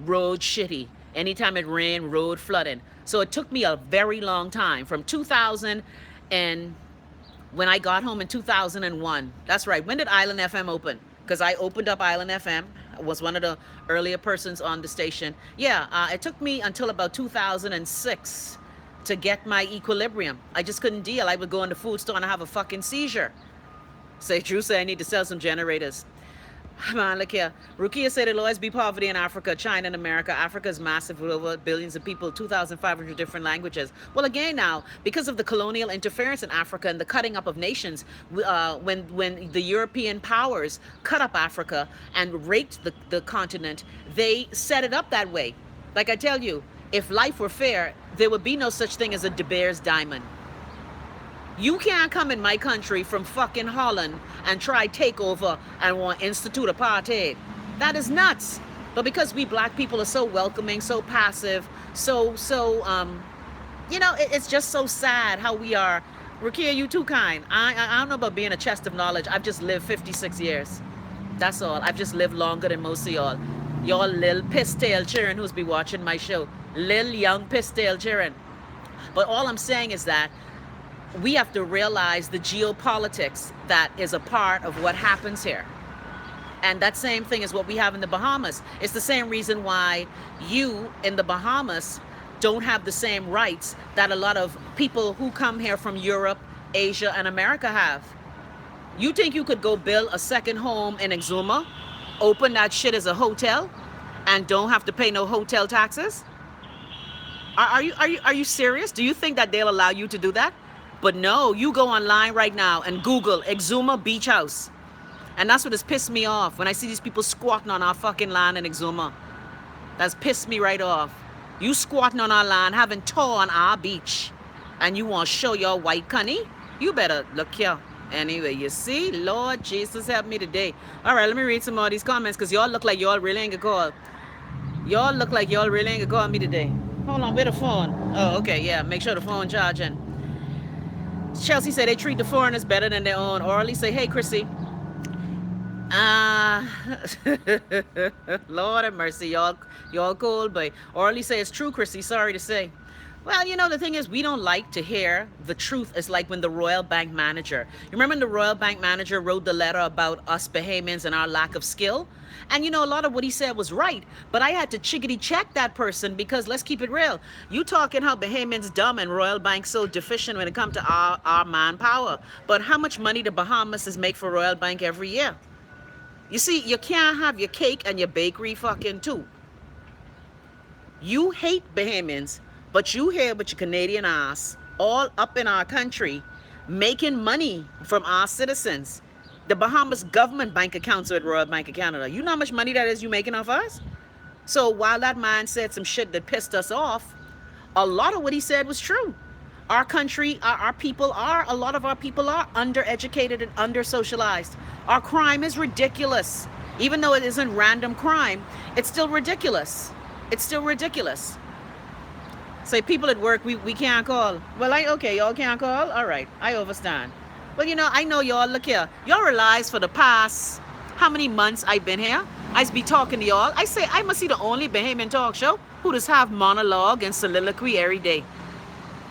Road shitty. Anytime it rained, road flooding. So it took me a very long time from 2000 and when I got home in 2001. That's right. When did Island FM open? Because I opened up Island FM. I was one of the earlier persons on the station. Yeah, it took me until about 2006 to get my equilibrium. I just couldn't deal. I would go in the food store and have a fucking seizure. Say true, say I need to sell some generators. Man, look here. Rukia said it'll always be poverty in Africa, China, and America. Africa is massive with over billions of people, 2,500 different languages. Well, again, now, because of the colonial interference in Africa and the cutting up of nations, when the European powers cut up Africa and raped the continent, they set it up that way. Like I tell you, if life were fair, there would be no such thing as a De Beers diamond. You can't come in my country from fucking Holland and try take over and want institute apartheid. That is nuts. But because we black people are so welcoming, so passive, it's just so sad how we are. Rukia, you too kind. I don't know about being a chest of knowledge. I've just lived 56 years. That's all. I've just lived longer than most of y'all. Y'all lil piss-tail children who's be watching my show. Lil young piss-tail children. But all I'm saying is that we have to realize the geopolitics that is a part of what happens here. And that same thing is what we have in the Bahamas. It's the same reason why you in the Bahamas don't have the same rights that a lot of people who come here from Europe, Asia, and America have. You think you could go build a second home in Exuma, open that shit as a hotel, and don't have to pay no hotel taxes? Are you serious? Do you think that they'll allow you to do that? But no, you go online right now and Google Exuma Beach House. And that's what has pissed me off when I see these people squatting on our fucking land in Exuma. That's pissed me right off. You squatting on our land, having tour on our beach, and you want to show your white cunny? You better look here. Anyway, you see, Lord Jesus help me today. All right, let me read some more of these comments because y'all look like y'all really ain't gonna call. Y'all look like y'all really ain't gonna call me today. Hold on, where the phone? Oh, okay, yeah, make sure the phone charging. Chelsea said they treat the foreigners better than their own. Or at least say, hey, Chrissy. Lord have mercy, y'all cool, but or at least say it's true, Chrissy. Sorry to say. Well, the thing is, we don't like to hear the truth. It's like when the Royal Bank manager, you remember when the Royal Bank manager wrote the letter about us Bahamians and our lack of skill? And a lot of what he said was right, but I had to chickadee check that person because let's keep it real. You talking how Bahamians dumb and Royal Bank so deficient when it comes to our manpower. But how much money the Bahamas is make for Royal Bank every year? You see, you can't have your cake and your bakery fucking too. You hate Bahamians, but you here with your Canadian ass all up in our country making money from our citizens. The Bahamas government bank accounts are at Royal Bank of Canada. You know how much money that is you making off us? So while that man said some shit that pissed us off, a lot of what he said was true. Our country, a lot of our people are undereducated and under-socialized. Our crime is ridiculous. Even though it isn't random crime, it's still ridiculous. It's still ridiculous. Say people at work, we can't call. Well, okay, y'all can't call? All right, I understand. Well, I know y'all, look here. Y'all realize for the past, how many months I've been here? I be talking to y'all. I say I must be the only Bahamian talk show who just have monologue and soliloquy every day.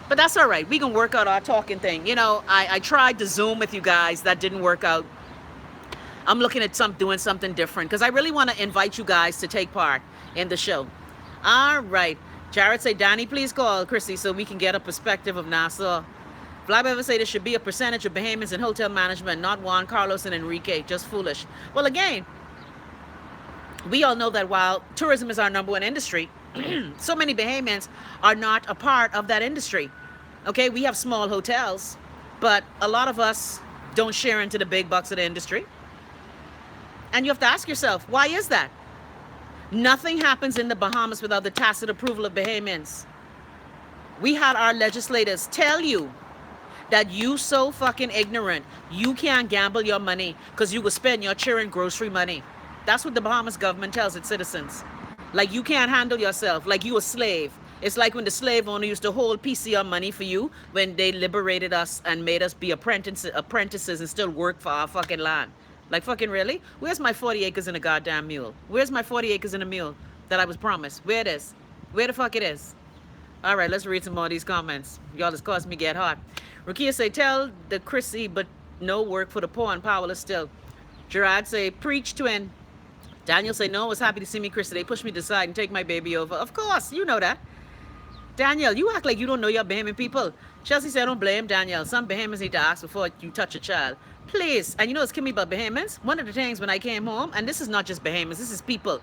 But that's all right. We can work out our talking thing. I tried to Zoom with you guys. That didn't work out. I'm looking at doing something different because I really want to invite you guys to take part in the show. All right. Jared say, Danny, please call Chrissy so we can get a perspective of Nassau. Flybever say there should be a percentage of Bahamians in hotel management, not Juan Carlos and Enrique. Just foolish. Well, again, we all know that while tourism is our number one industry, so many Bahamians are not a part of that industry. Okay, we have small hotels, but a lot of us don't share into the big bucks of the industry. And you have to ask yourself, why is that? Nothing happens in the Bahamas without the tacit approval of Bahamians. We had our legislators tell you that you so fucking ignorant, you can't gamble your money because you will spend your children grocery money. That's what the Bahamas government tells its citizens. Like you can't handle yourself, like you a slave. It's like when the slave owner used to hold piece of your money for you when they liberated us and made us be apprentices and still work for our fucking land. Like fucking really? Where's my 40 acres and a goddamn mule? Where's my 40 acres and a mule that I was promised? Where it is? Where the fuck it is? All right, let's read some more of these comments. Y'all just caused me get hot. Rukia say, tell the Chrissy, but no work for the poor and powerless still. Gerard say, preach twin. Daniel say, no one was happy to see me, Chrissy. They pushed me to the side and take my baby over. Of course, you know that. Daniel, you act like you don't know your Bahamian people. Chelsea said, don't blame Daniel. Some Bahamians need to ask before you touch a child. Please. And you know what's killing me about Bahamians? One of the things when I came home, and this is not just Bahamians, this is people.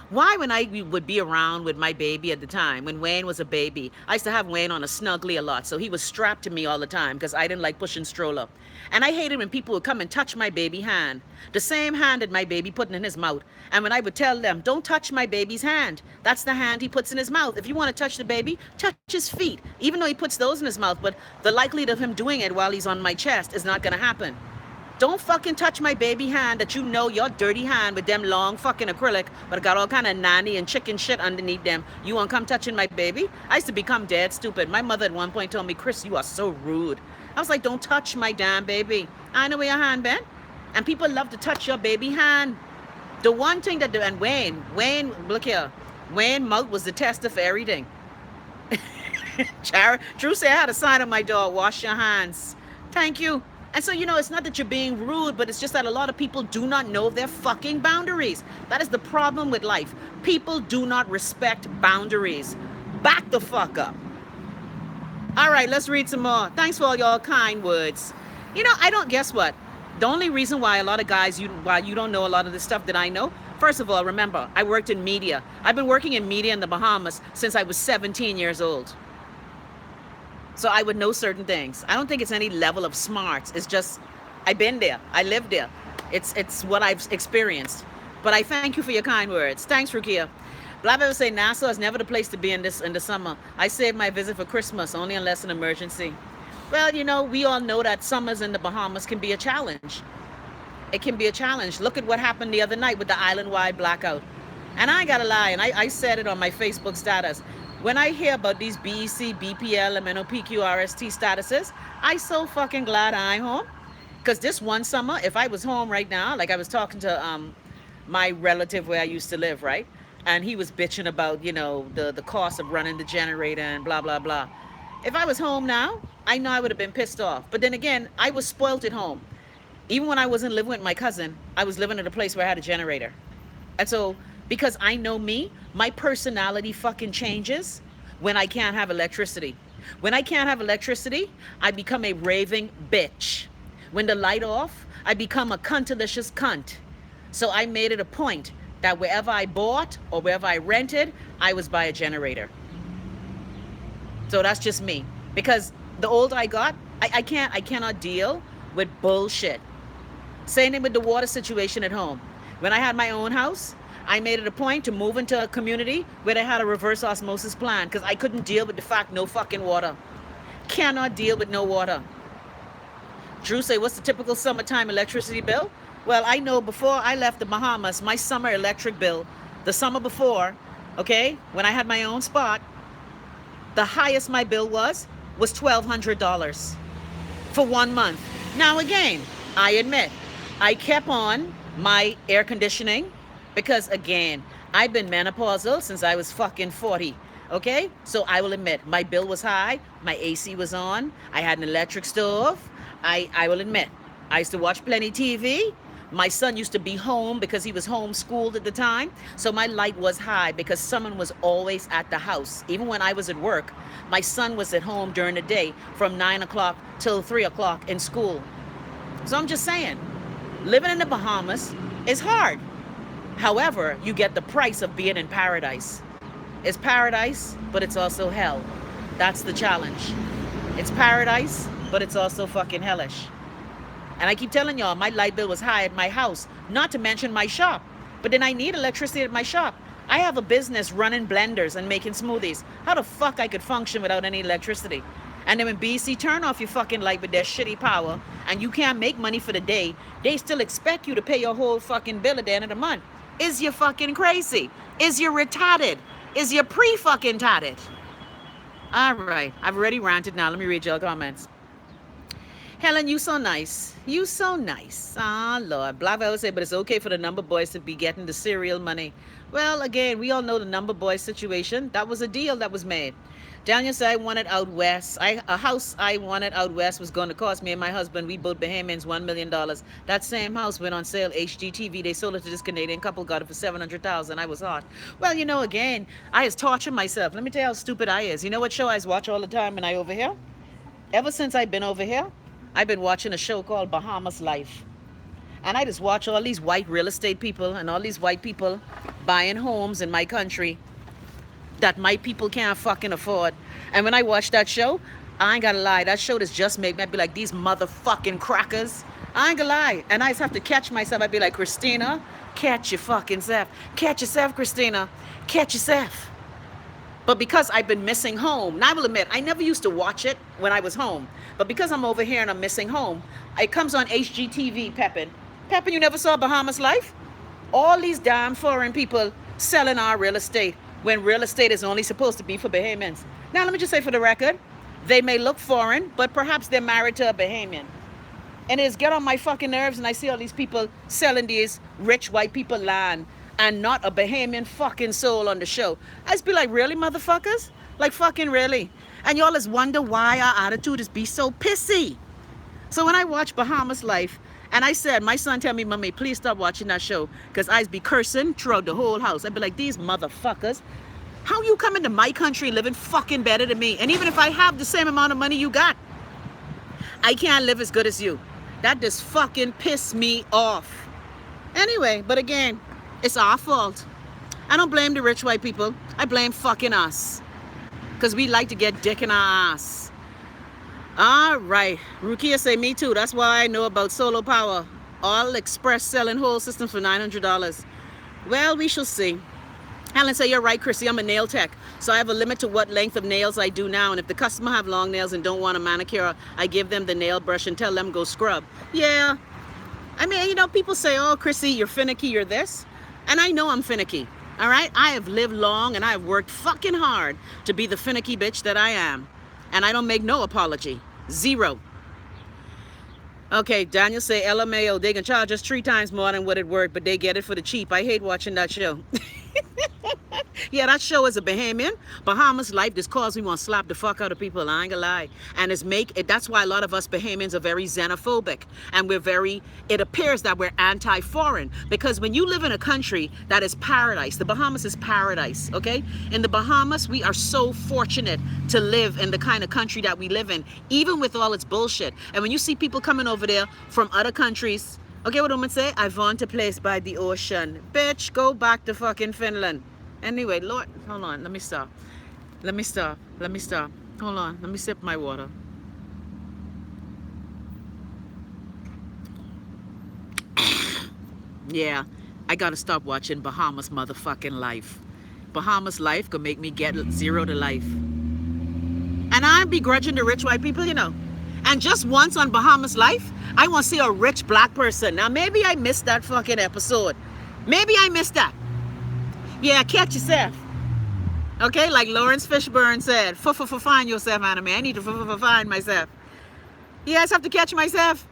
Why, when I would be around with my baby at the time, when Wayne was a baby, I used to have Wayne on a snuggly a lot, so he was strapped to me all the time because I didn't like pushing stroller. And I hated when people would come and touch my baby hand, the same hand that my baby put in his mouth. And when I would tell them, don't touch my baby's hand, that's the hand he puts in his mouth. If you want to touch the baby, touch his feet, even though he puts those in his mouth, but the likelihood of him doing it while he's on my chest is not going to happen. Don't fucking touch my baby hand that you know your dirty hand with them long fucking acrylic, but it got all kind of nanny and chicken shit underneath them. You want to come touching my baby? I used to become dead stupid. My mother at one point told me, Chris, you are so rude. I was like, don't touch my damn baby. I know where your hand been. And people love to touch your baby hand. The one thing that, and Wayne, look here. Wayne mouth was the tester for everything. Drew said I had a sign on my door, wash your hands. Thank you. And so, you know, it's not that you're being rude, but it's just that a lot of people do not know their fucking boundaries. That is the problem with life. People do not respect boundaries. Back the fuck up. All right, let's read some more. Thanks for all your kind words. You know, I don't, guess what? The only reason why a lot of guys, why you don't know a lot of the stuff that I know, first of all, remember, I worked in media. I've been working in media in the Bahamas since I was 17 years old. So I would know certain things. I don't think it's any level of smarts. It's just, I've been there. I lived there. It's what I've experienced. But I thank you for your kind words. Thanks, Rukia. Black people say Nassau is never the place to be in the summer. I saved my visit for Christmas, only unless an emergency. Well, you know, we all know that summers in the Bahamas can be a challenge. It can be a challenge. Look at what happened the other night with the island-wide blackout. And I ain't gotta lie, and I said it on my Facebook status. When I hear about these BEC, BPL, MNOPQ, RST statuses, I so fucking glad I ain't home. Because this one summer, if I was home right now, like I was talking to my relative where I used to live, right? And he was bitching about, you know, the cost of running the generator and blah, blah, blah. If I was home now, I know I would have been pissed off. But then again, I was spoiled at home. Even when I wasn't living with my cousin, I was living at a place where I had a generator. And so, because I know me, my personality fucking changes when I can't have electricity. When I can't have electricity, I become a raving bitch. When the light off, I become a cuntalicious cunt. So I made it a point that wherever I bought or wherever I rented, I was by a generator. So that's just me. Because the older I got, I cannot deal with bullshit. Same thing with the water situation at home. When I had my own house, I made it a point to move into a community where they had a reverse osmosis plant because I couldn't deal with the fact no fucking water. Cannot deal with no water. Drew say, what's the typical summertime electricity bill? Well, I know before I left the Bahamas, my summer electric bill, the summer before, okay, when I had my own spot, the highest my bill was $1,200 for 1 month. Now again, I admit, I kept on my air conditioning because again, I've been menopausal since I was fucking 40. Okay, so I will admit my bill was high, my AC was on, I had an electric stove. I will admit, I used to watch plenty TV. My son used to be home because he was homeschooled at the time. So my light was high because someone was always at the house. Even when I was at work, my son was at home during the day from 9 o'clock till 3 o'clock in school. So I'm just saying, living in the Bahamas is hard. However, you get the price of being in paradise. It's paradise, but it's also hell. That's the challenge. It's paradise, but it's also fucking hellish. And I keep telling y'all, my light bill was high at my house, not to mention my shop. But then I need electricity at my shop. I have a business running blenders and making smoothies. How the fuck I could function without any electricity? And then when BC turn off your fucking light with their shitty power and you can't make money for the day, they still expect you to pay your whole fucking bill at the end of the month. Is you fucking crazy? Is you retarded? Is you pre-fucking tatted? All right, I've already ranted now. Let me read your comments. Helen, you so nice. You so nice. Ah, Lord. Black always say, but it's okay for the number boys to be getting the cereal money. Well, again, we all know the number boy situation. That was a deal that was made. Daniel said I wanted out west. A house I wanted out west was going to cost me and my husband, we both Bahamians, $1 million. That same house went on sale, HGTV. They sold it to this Canadian couple, got it for 700,000. I was hot. Well, again, I was torturing myself. Let me tell you how stupid I is. You know what show I watch all the time when I over here? Ever since I've been over here, I've been watching a show called Bahamas Life. And I just watch all these white real estate people and all these white people buying homes in my country that my people can't fucking afford. And when I watch that show, I ain't gotta lie, that show just made me, I'd be like, these motherfucking crackers. I ain't gonna lie. And I just have to catch myself. I'd be like, Christina, catch your fucking self. Catch yourself, Christina. Catch yourself. But because I've been missing home, and I will admit, I never used to watch it when I was home. But because I'm over here and I'm missing home, it comes on HGTV, Pepin. Pepin, you never saw Bahamas Life? All these damn foreign people selling our real estate when real estate is only supposed to be for Bahamians. Now, let me just say for the record, they may look foreign, but perhaps they're married to a Bahamian. And it's get on my fucking nerves, and I see all these people selling these rich white people land and not a Bahamian fucking soul on the show. I just be like, really, motherfuckers? Like, fucking really? And y'all just wonder why our attitude is be so pissy. So when I watch Bahamas Life, and I said, my son tell me, Mommy, please stop watching that show, because I'd be cursing throughout the whole house. I'd be like, these motherfuckers, how you coming to my country living fucking better than me? And even if I have the same amount of money you got, I can't live as good as you. That just fucking pissed me off. Anyway, but again, it's our fault. I don't blame the rich white people. I blame fucking us. Because we like to get dick in our ass. All right. Rukia say, me too. That's why I know about solar power. All express selling whole systems for $900. Well, we shall see. Helen say, you're right, Chrissy. I'm a nail tech. So I have a limit to what length of nails I do now. And if the customer have long nails and don't want a manicure, I give them the nail brush and tell them go scrub. Yeah. I mean, people say, oh, Chrissy, you're finicky, you're this. And I know I'm finicky. All right? I have lived long and I have worked fucking hard to be the finicky bitch that I am. And I don't make no apology. Zero. Okay, Daniel say, LMAO, they can charge us 3 times more than what it worth, but they get it for the cheap. I hate watching that show. Yeah, that show is a Bahamian. Bahamas Life just cause we want to slap the fuck out of people. I ain't gonna lie. And that's why a lot of us Bahamians are very xenophobic. And it appears that we're anti-foreign. Because when you live in a country that is paradise, the Bahamas is paradise, okay? In the Bahamas, we are so fortunate to live in the kind of country that we live in, even with all its bullshit. And when you see people coming over there from other countries, okay, what I'm gonna say? I want a place by the ocean. Bitch, go back to fucking Finland. Anyway, Lord, hold on. Let me stop. Hold on. Let me sip my water. Yeah, I gotta stop watching Bahamas motherfucking Life. Bahamas Life could make me get zero to life. And I'm begrudging the rich white people, And just once on Bahamas Life, I want to see a rich black person. Now, maybe I missed that fucking episode. Maybe I missed that. Yeah, catch yourself. Okay, like Lawrence Fishburne said, find yourself, anime. I need to find myself. Yeah, I just have to catch myself.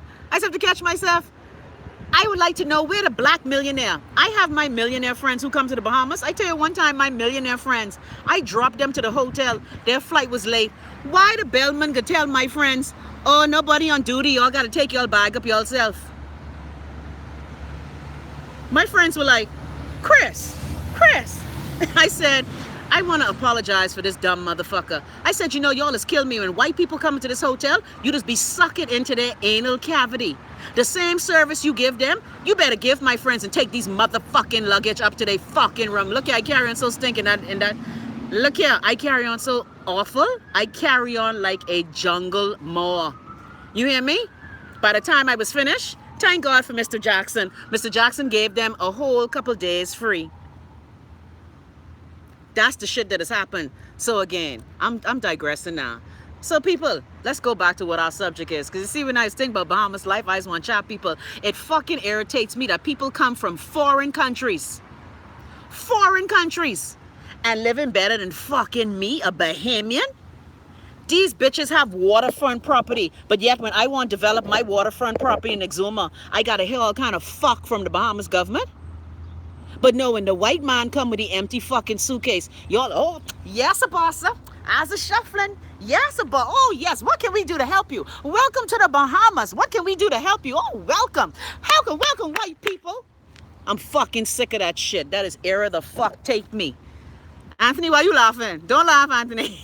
I would like to know where the black millionaire. I have my millionaire friends who come to the Bahamas. I tell you one time, my millionaire friends, I dropped them to the hotel. Their flight was late. Why the bellman could tell my friends, oh, nobody on duty, y'all got to take y'all bag up yourself. My friends were like, Chris. I said, I want to apologize for this dumb motherfucker. I said, y'all has killed me. When white people come into this hotel, you just be sucking into their anal cavity. The same service you give them, you better give my friends and take these motherfucking luggage up to their fucking room. Look here, I carry on so stinking that. Look here, I carry on so awful. I carry on like a jungle moor. You hear me? By the time I was finished, thank God for Mr. Jackson. Mr. Jackson gave them a whole couple days free. That's the shit that has happened. So again, I'm digressing now. So people, let's go back to what our subject is. Because you see, when I think about Bahamas Life, I just want to chat people. It fucking irritates me that people come from foreign countries. And living better than fucking me, a Bahamian. These bitches have waterfront property, but yet when I want to develop my waterfront property in Exuma, I gotta hear all kind of fuck from the Bahamas government. But no, when the white man come with the empty fucking suitcase, y'all, oh, yes, boss, as a shuffling, yes, boss, oh, yes, what can we do to help you? Welcome to the Bahamas. What can we do to help you? Oh, welcome, white people. I'm fucking sick of that shit. That is era the fuck take me. Anthony, why you laughing? Don't laugh, Anthony.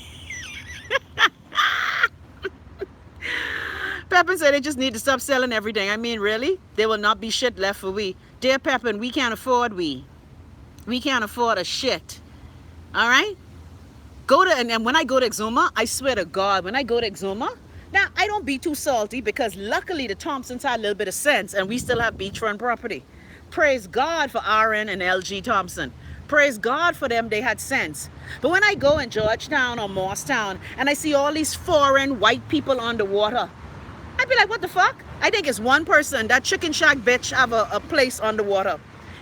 Pepin said they just need to stop selling everything. I mean, really? There will not be shit left for we. Dear Pepin, we can't afford we. We can't afford a shit. All right? And when I go to Exuma, I swear to God, when I go to Exuma, now I don't be too salty because luckily the Thompsons had a little bit of sense and we still have beachfront property. Praise God for RN and LG Thompson. Praise God for them, they had sense. But when I go in Georgetown or Morristown and I see all these foreign white people on the water, I'd be like, what the fuck? I think it's one person. That chicken shack bitch have a place on the water.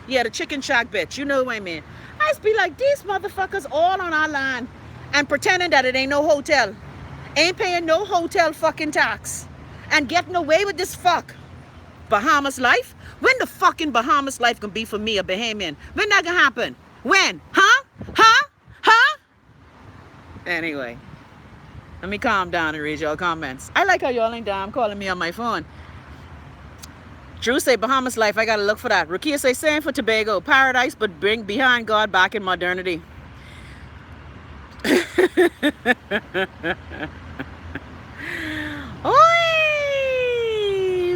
Yeah, the chicken shack bitch. You know what I mean? I just be like, these motherfuckers all on our land and pretending that it ain't no hotel. Ain't paying no hotel fucking tax. And getting away with this fuck. Bahamas life? When the fucking Bahamas life gonna be for me, a Bahamian? When that gonna happen? When? Huh? Huh? Huh? Anyway. Let me calm down and read your comments. I like how y'all ain't down calling me on my phone. Drew say Bahamas life, I gotta look for that. Rukia say same for Tobago. Paradise, but bring behind God back in modernity. Oi!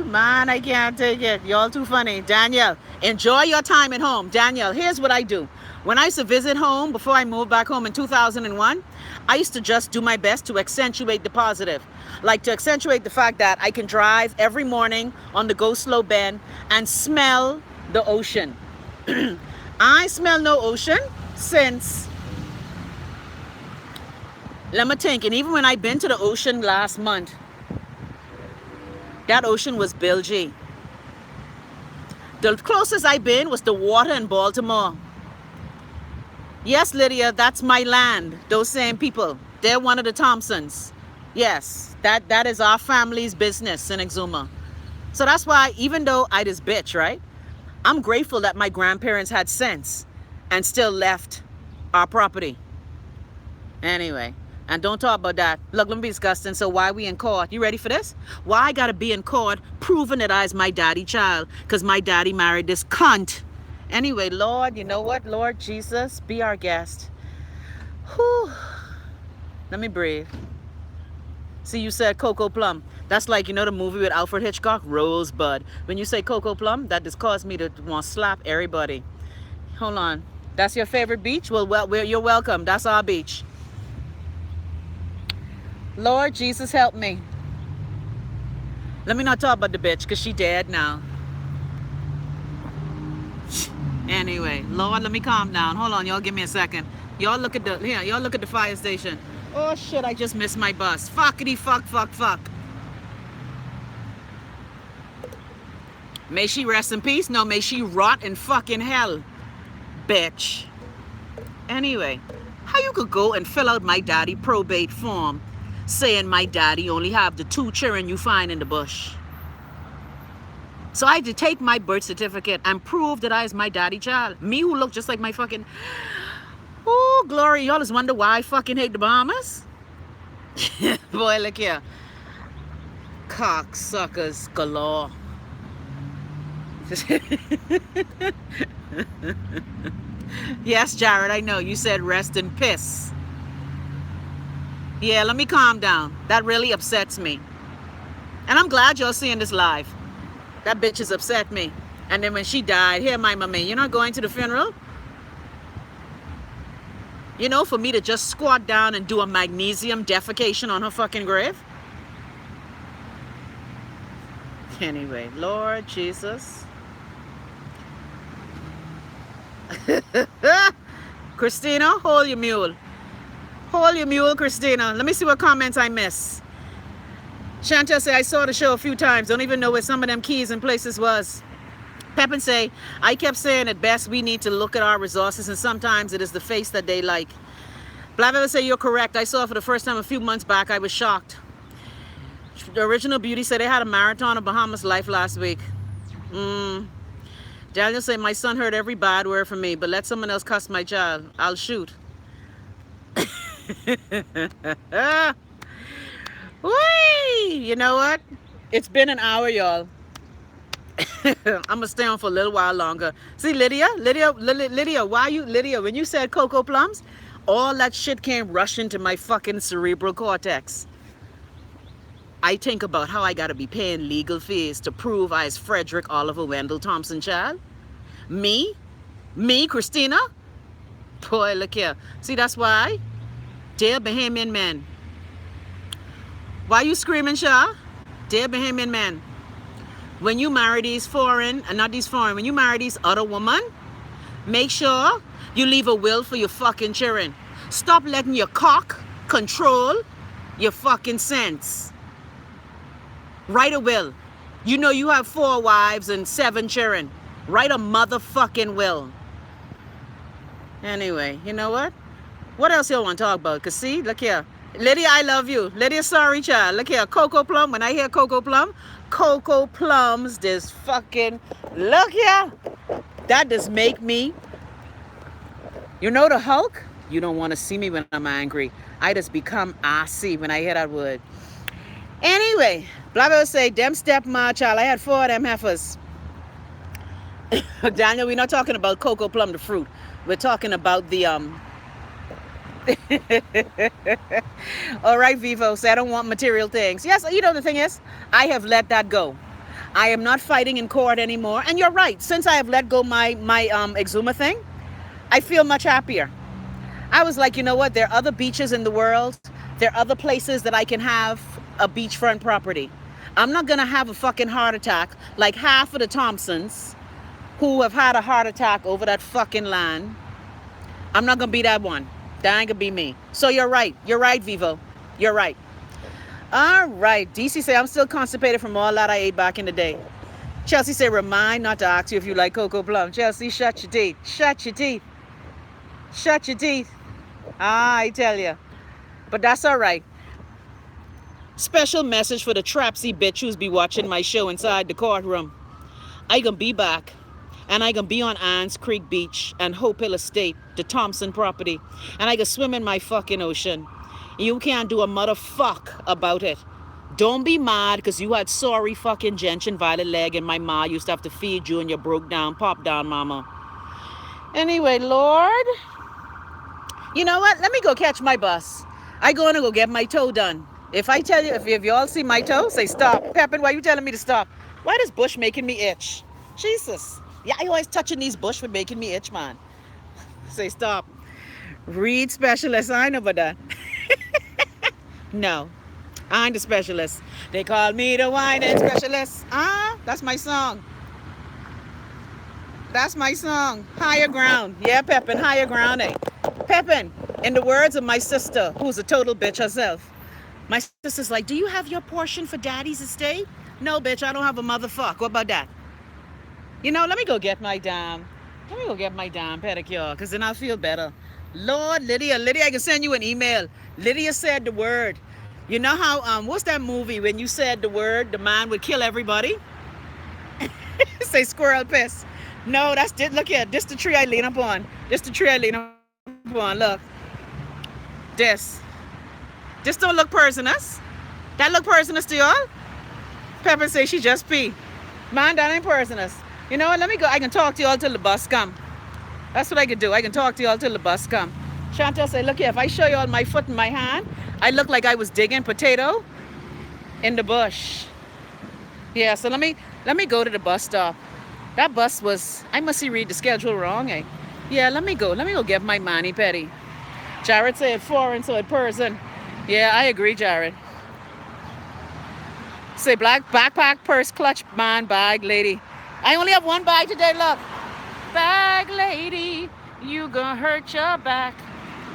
Man, I can't take it. Y'all too funny. Daniel, enjoy your time at home. Daniel, here's what I do. When I used to visit home before I moved back home in 2001, I used to just do my best to accentuate the positive. Like to accentuate the fact that I can drive every morning on the Go Slow Bend and smell the ocean. I smell no ocean since, let me think, and even when I've been to the ocean last month, that ocean was bilgy. The closest I've been was the water in Baltimore. Yes, Lydia, that's my land. Those same people. They're one of the Thompsons. Yes, that is our family's business in Exuma. So that's why, even though I this bitch, right? I'm grateful that my grandparents had sense and still left our property. Anyway, and don't talk about that. Look, let me be disgusting. So why we in court? You ready for this? Why I gotta be in court proving that I's my daddy child? Because my daddy married this cunt. Anyway, Lord, you know what? Lord Jesus, be our guest. Whew. Let me breathe. See, you said Cocoa Plum. That's like, you know, the movie with Alfred Hitchcock, Rosebud. When you say Cocoa Plum, that just caused me to want to slap everybody. Hold on. That's your favorite beach? Well, you're welcome. That's our beach. Lord Jesus, help me. Let me not talk about the bitch, because she dead now. Anyway, Lord, let me calm down. Hold on, y'all, give me a second. Y'all look at the fire station. Oh shit, I just missed my bus. Fuckity fuck. May she rest in peace? No, may she rot in fucking hell, bitch. Anyway, how you could go and fill out my daddy probate form saying my daddy only have the 2 children you find in the bush? So I had to take my birth certificate and prove that I is my daddy child. Me who look just like my fucking... Oh, glory. Y'all just wonder why I fucking hate the Bahamas? Boy, look here. Cocksuckers galore. Yes, Jared, I know. You said rest in piss. Yeah, let me calm down. That really upsets me. And I'm glad y'all seeing this live. That bitch has upset me. And then when she died, here, my mommy, you're not going to the funeral? You know, for me to just squat down and do a magnesium defecation on her fucking grave? Anyway, Lord Jesus. Christina, hold your mule. Hold your mule, Christina. Let me see what comments I miss. Chantel say, I saw the show a few times. Don't even know where some of them keys and places was. Pepin say, I kept saying at best we need to look at our resources, and sometimes it is the face that they like. Blavia say you're correct. I saw it for the first time a few months back. I was shocked. The original beauty said they had a marathon of Bahamas life last week. Daniel said my son heard every bad word from me, but let someone else cuss my child. I'll shoot. Whee! You know what? It's been an hour, y'all. I'm gonna stay on for a little while longer. See, Lydia, when you said cocoa plums, all that shit came rushing to my fucking cerebral cortex. I think about how I gotta be paying legal fees to prove I is Frederick Oliver Wendell Thompson child. Me, Christina. Boy, look here. See, that's why. Dear Bahamian men. Why you screaming, Shaw? Dear Bahamian men. When you marry these foreign, and not these foreign, when you marry these other woman, make sure you leave a will for your fucking children. Stop letting your cock control your fucking sense. Write a will. You know you have 4 wives and 7 children. Write a motherfucking will. Anyway, you know what? What else y'all want to talk about? Because see, look here. Lydia, I love you. Lydia, sorry, child. Look here, Cocoa Plum. When I hear Cocoa Plums, this fucking... Look here. That does make me... You know the Hulk? You don't want to see me when I'm angry. I just become assy when I hear that word. Anyway, blah, blah, say, them stepma, child. I had 4 of them heifers. Daniel, we're not talking about Cocoa Plum, the fruit. We're talking about the... All right, Vivo, say I don't want material things. Yes, you know the thing is, I have let that go. I am not fighting in court anymore. And you're right, since I have let go my Exuma thing, I feel much happier. I was like, you know what, there are other beaches in the world. There are other places that I can have a beachfront property. I'm not gonna have a fucking heart attack like half of the Thompsons who have had a heart attack over that fucking land. I'm not gonna be that one. That ain't gonna be me. So you're right, Vivo. You're right. All right, DC say I'm still constipated from all that I ate back in the day. Chelsea say remind not to ask you if you like Cocoa Plum. Chelsea, shut your teeth. Shut your teeth. Shut your teeth. I tell you. But that's all right. Special message for the trapsy bitch who's be watching my show inside the courtroom. I gonna be back. And I can be on Anns Creek Beach and Hope Hill Estate, the Thompson property. And I can swim in my fucking ocean. You can't do a motherfuck about it. Don't be mad because you had sorry fucking gentian violet leg and my ma used to have to feed you and you broke down, pop down, mama. Anyway, Lord. You know what? Let me go catch my bus. I gonna go get my toe done. If I tell you, if you all see my toe, say stop. Pepin, why you telling me to stop? Why does bush making me itch? Jesus. Yeah, you always touching these bush for making me itch, man. Say stop. Read specialist. I know about that. No, I'm the specialist. They call me the whining specialist. That's my song. That's my song. Higher ground. Yeah, Pepin, higher ground, eh? Pepin, in the words of my sister, who's a total bitch herself. My sister's like, do you have your portion for daddy's estate? No, bitch, I don't have a motherfuck. What about that? You know, let me go get my damn pedicure, because then I'll feel better. Lord, Lydia, I can send you an email. Lydia said the word. You know how, what's that movie when you said the word, the man would kill everybody? Say squirrel piss. No, that's it. Look here, this the tree I lean up on. Look. This don't look poisonous. That look poisonous to y'all? Pepper say she just pee. Man, that ain't poisonous. You know what, let me go. I can talk to y'all till the bus come. That's what I can do. I can talk to y'all till the bus come. Chantel say, look here, if I show y'all my foot and my hand, I look like I was digging potato in the bush. Yeah, so let me go to the bus stop. That bus was, I must read the schedule wrong, eh? Yeah, let me go get my mani-pedi. Jared said foreign, so it person. Yeah, I agree, Jared. Say black backpack, purse, clutch, man, bag, lady. I only have one bag today, look. Bag lady, you gonna hurt your back.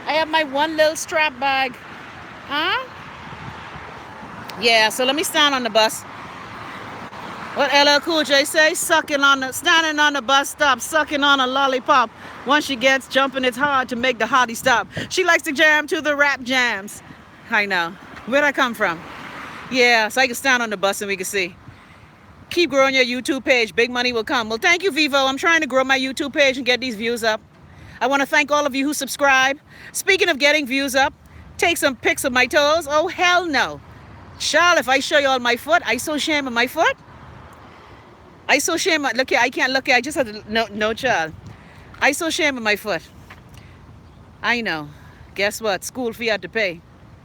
I have my one little strap bag. Huh? Yeah, so let me stand on the bus. What LL Cool J say? Standing on the bus stop, sucking on a lollipop. Once she gets jumping, it's hard to make the hottie stop. She likes to jam to the rap jams. I know. Where'd I come from? Yeah, so I can stand on the bus and we can see. Keep growing your YouTube page. Big money will come. Well, thank you, Vivo. I'm trying to grow my YouTube page and get these views up. I want to thank all of you who subscribe. Speaking of getting views up, take some pics of my toes. Oh, hell no. Child, if I show you all my foot, I so ashamed of my foot. I so ashamed. Look here, I can't look here. I just had to, no, child. I so ashamed of my foot. I know. Guess what? School fee had to pay.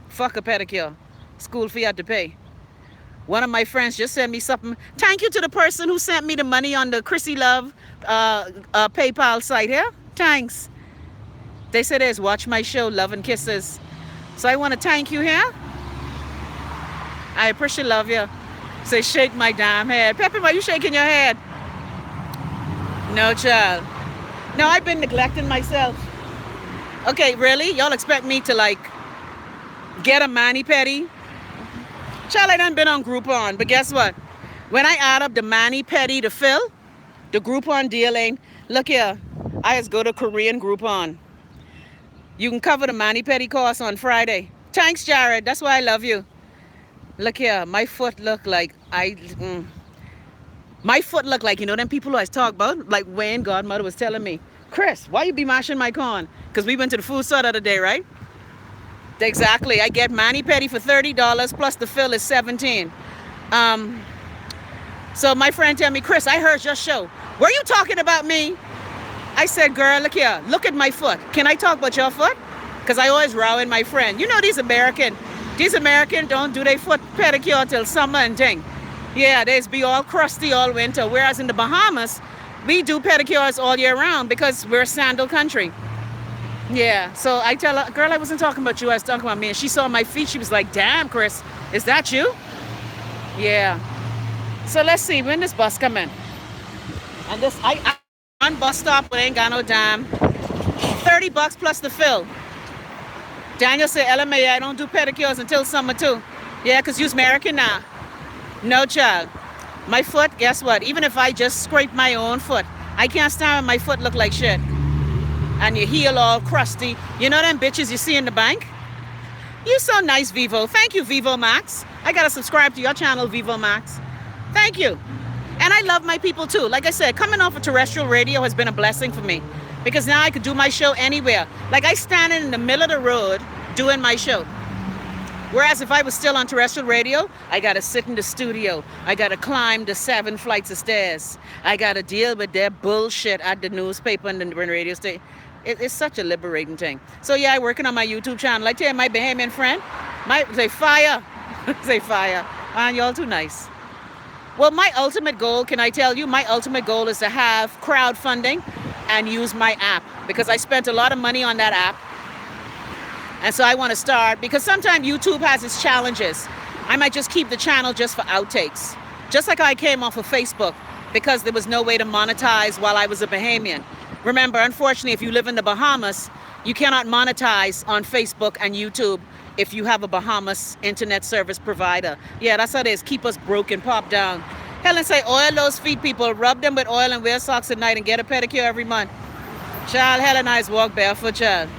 Fuck a pedicure. School fee had to pay. One of my friends just sent me something. Thank you to the person who sent me the money on the Chrissy Love PayPal site here. Thanks. They said it's watch my show, Love and Kisses. So I want to thank you here. I appreciate love you. Say shake my damn head. Pepper, why you shaking your head? No, child. No, I've been neglecting myself. Okay, really? Y'all expect me to like get a mani-pedi? Child, I done been on Groupon, but guess what? When I add up the mani-pedi to fill, the Groupon deal ain't. Look here, I just go to Korean Groupon. You can cover the mani-pedi cost on Friday. Thanks, Jared. That's why I love you. Look here, my foot look like my foot look like, you know them people who I talk about? Like Wayne Godmother was telling me, Chris, why you be mashing my corn? Because we went to the food store the other day, right? Exactly. I get mani-pedi for $30 plus the fill is $17. So my friend tell me, Chris, I heard your show. Were you talking about me? I said, girl, look here. Look at my foot. Can I talk about your foot? Because I always row in my friend. You know these American don't do their foot pedicure till summer and thing. Yeah, they be all crusty all winter. Whereas in the Bahamas, we do pedicures all year round because we're a sandal country. Yeah, so I tell her, girl, I wasn't talking about you, I was talking about me. And she saw my feet, she was like, damn, Chris, is that you? Yeah. So let's see, when this bus come in? And this, I on bus stop, but ain't got no dime. $30 plus the fill. Daniel said, LMA, I don't do pedicures until summer too. Yeah, because you's American now. No, child. My foot, guess what? Even if I just scrape my own foot, I can't stand when my foot look like shit. And your heel all crusty. You know them bitches you see in the bank? You so nice, Vivo. Thank you, Vivo Max. I gotta subscribe to your channel, Vivo Max. Thank you. And I love my people too. Like I said, coming off of terrestrial radio has been a blessing for me. Because now I could do my show anywhere. Like I standing in the middle of the road doing my show. Whereas if I was still on terrestrial radio, I gotta sit in the studio. I gotta climb the 7 flights of stairs. I gotta deal with their bullshit at the newspaper and the radio station. It's such a liberating thing. So yeah, I'm working on my YouTube channel. I tell you, my Bahamian friend, say fire. Say fire. Man, y'all too nice. Well, my ultimate goal, can I tell you, my ultimate goal is to have crowdfunding and use my app. Because I spent a lot of money on that app. And so I want to start, because sometimes YouTube has its challenges. I might just keep the channel just for outtakes. Just like I came off of Facebook because there was no way to monetize while I was a Bahamian. Remember, unfortunately, if you live in the Bahamas, you cannot monetize on Facebook and YouTube if you have a Bahamas internet service provider. Yeah, that's how it is. Keep us broke and pop down. Helen say, oil those feet, people. Rub them with oil and wear socks at night and get a pedicure every month. Child, Helen I walk barefoot, child.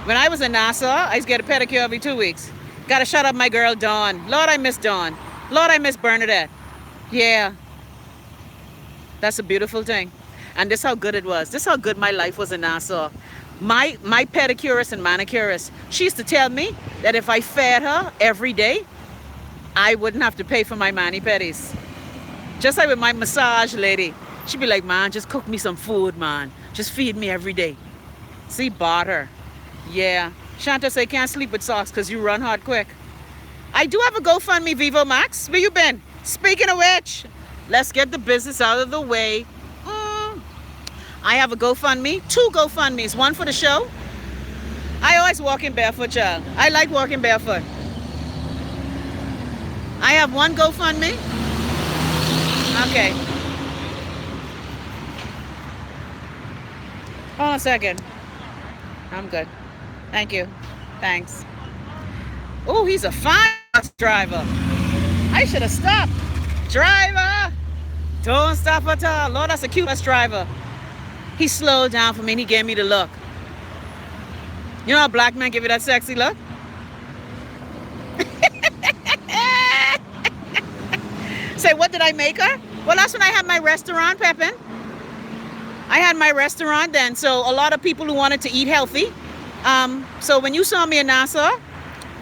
When I was in Nassau, I used to get a pedicure every 2 weeks. Gotta shut up my girl, Dawn. Lord, I miss Dawn. Lord, I miss Bernadette. Yeah. That's a beautiful thing. And this how good it was. This how good my life was in Nassau. My pedicurist and manicurist, she used to tell me that if I fed her every day, I wouldn't have to pay for my mani-pedis. Just like with my massage lady. She'd be like, man, just cook me some food, man. Just feed me every day. See, barter. Yeah. Shanta say, can't sleep with socks because you run hard quick. I do have a GoFundMe, Vivo Max. Where you been? Speaking of which, let's get the business out of the way. I have a GoFundMe, 2 GoFundMes, one for the show. I always walk in barefoot, child. I like walking barefoot. I have one GoFundMe. Okay. Hold on a second. I'm good. Thank you. Thanks. Oh, he's a fine bus driver. I should have stopped. Driver! Don't stop at all. Lord, that's a cute bus driver. He slowed down for me and he gave me the look. You know how black men give you that sexy look? Say, what did I make her? Well, that's when I had my restaurant, Pepin. I had my restaurant then, so a lot of people who wanted to eat healthy. So when you saw me in Nassau,